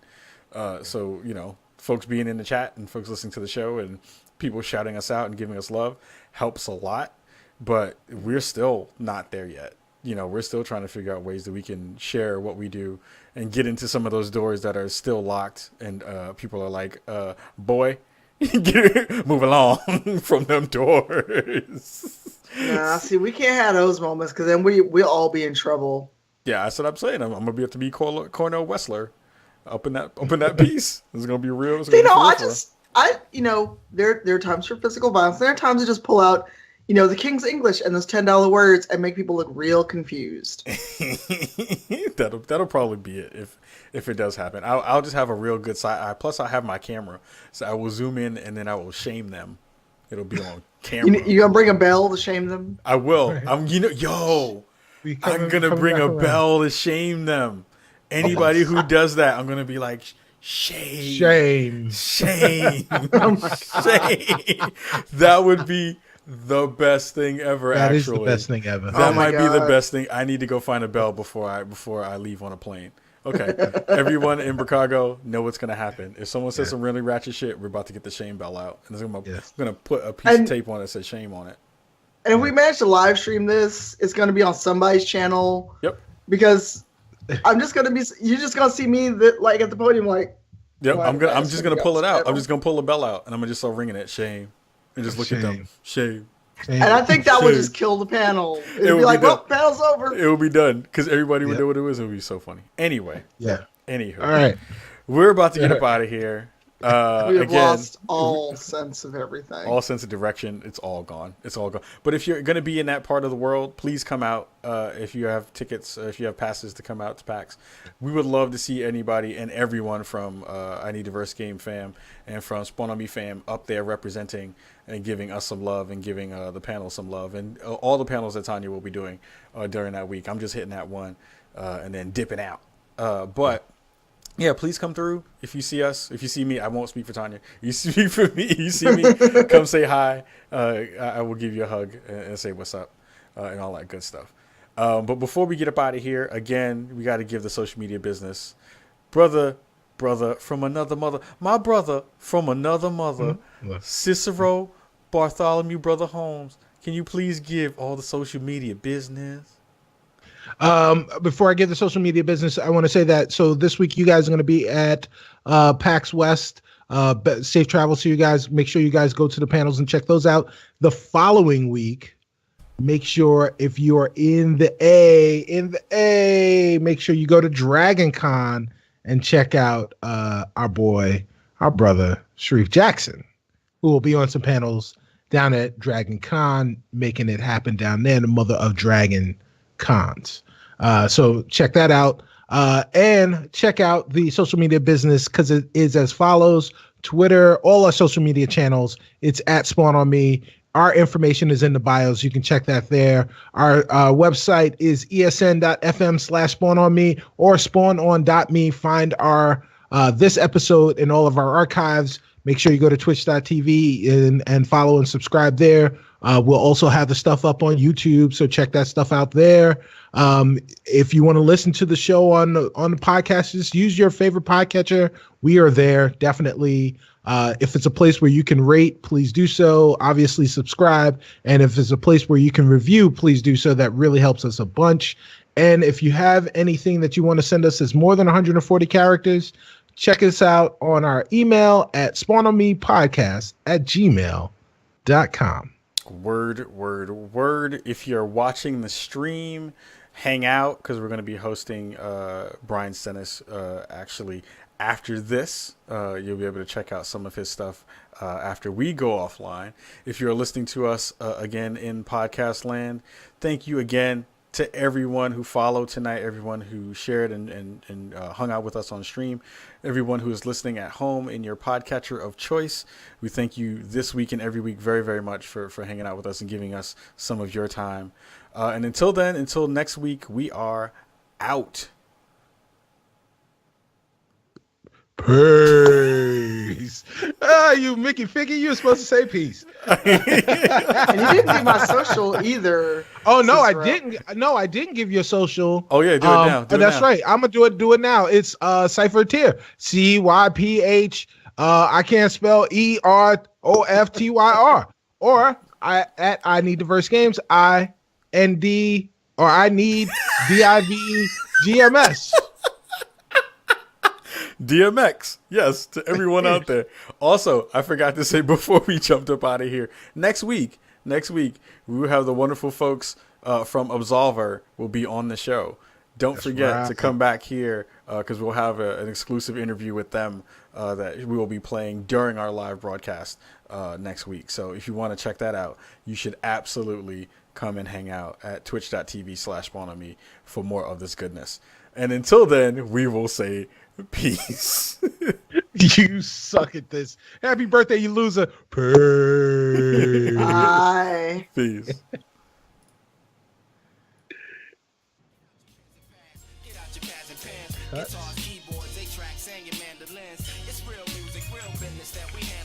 So folks being in the chat and folks listening to the show and people shouting us out and giving us love helps a lot, but we're still not there yet. We're still trying to figure out ways that we can share what we do and get into some of those doors that are still locked. And people are like, boy, move along from them doors. Nah, see, we can't have those moments because then we'll all be in trouble. Yeah, that's what I'm saying. I'm gonna have to be Cornell Wessler up in that piece. It's gonna be real. There are times for physical violence. There are times to just pull out, the King's English and those $10 words and make people look real confused. That'll probably be it if it does happen. I'll just have a real good side eye. Plus, I have my camera, so I will zoom in and then I will shame them. It'll be on camera. You gonna bring a bell to shame them? I will. I'm gonna bring a bell to shame them. Anybody who does that, I'm gonna be like, Shame. Shame. Oh my god. Shame. That would be the best thing ever. That is the Actually, best thing ever. that Oh my might be the God. best thing. I need to go find a bell before I leave on a plane. Okay, everyone in Chicago know what's gonna happen. If someone says some really ratchet shit, we're about to get the shame bell out, and I'm gonna put a piece of And tape on it that says shame on it. and if we manage to live stream this, it's gonna be on somebody's channel Yep. because you're just gonna see me like at the podium like. Yep. Why- I'm why just is gonna it pull it out. I'm channel? just gonna pull the bell out, and I'm gonna just start ringing it. Shame, and just look at them. Shame. And I think that would Shame. just kill the panel. It'd would be be like, done. well, panel's over. It will be done because everybody would Yep. know what it was. It would be so funny. Anyway. Yeah. Anywho. All right. We're about to get up out of here. We have Again, lost all sense of everything. all sense of direction. It's all gone. It's all gone. But if you're going to be in that part of the world, please come out. If you have tickets, if you have passes to come out to PAX, we would love to see anybody and everyone from I Need Diverse Game fam and from Spawn on Me fam up there representing and giving us some love and giving the panel some love. And all the panels that Tanya will be doing during that week. I'm just hitting that one and then dipping out. But yeah, please come through. If you see us, if you see me, I won't speak for Tanya. You speak for me. You see me, come say hi. I will give you a hug and say what's up and all that good stuff. But before we get up out of here, again, we got to give the social media business. Brother from another mother. My brother from another mother, Cicero Bartholomew Brother Holmes. Can you please give all the social media business? Before I get the social media business, I want to say that so this week you guys are going to be at PAX West. Safe travels to you guys. Make sure you guys go to the panels and check those out. The following week, make sure if you're in the A, make sure you go to Dragon Con and check out our brother Sharif Jackson, who will be on some panels down at Dragon Con, making it happen down there, the mother of Dragon Cons. So check that out and check out the social media business because it is as follows: Twitter, all our social media channels. It's at Spawn on Me. Our information is in the bios. You can check that there. Our website is esn.fm/spawn on me or spawnon.me. Find our this episode and all of our archives. Make sure you go to twitch.tv and follow and subscribe there. We'll also have the stuff up on YouTube, so check that stuff out there. If you want to listen to the show on the podcast, just use your favorite podcatcher. We are there, definitely. If it's a place where you can rate, please do so. Obviously, subscribe. And if it's a place where you can review, please do so. That really helps us a bunch. And if you have anything that you want to send us that's more than 140 characters, check us out on our email at spawnonmepodcast@gmail.com. Word. If you're watching the stream, hang out because we're going to be hosting Brian Stennis actually after this. You'll be able to check out some of his stuff after we go offline. If you're listening to us again in podcast land, thank you again to everyone who followed tonight, everyone who shared and hung out with us on stream, everyone who is listening at home in your podcatcher of choice. We thank you this week and every week very, very much for hanging out with us and giving us some of your time. And until next week, we are out. Peace. You Mickey Figgy, you were supposed to say peace. And you didn't do my social either. Oh no, Cicero. I didn't. No, I didn't give you a social. Oh yeah, do it now. Do it That's now. right. I'm gonna do it now. It's Cypher Tier. CYPH. I can't spell EROFTYR. Or I need diverse games. I need DIVGMS. DMX, yes, to everyone out there. Also, I forgot to say before we jumped up out of here, next week, we will have the wonderful folks from Absolver will be on the show. Don't forget to come back here because we'll have an exclusive interview with them that we will be playing during our live broadcast next week. So if you want to check that out, you should absolutely come and hang out at twitch.tv/spawnonme for more of this goodness. And until then, we will say peace. You suck at this. Happy birthday, you loser. Peace. Bye. Peace. Get out your pads and pants. Guitars, keyboards, they tracks and your mandolins. It's real music, real business that we handle.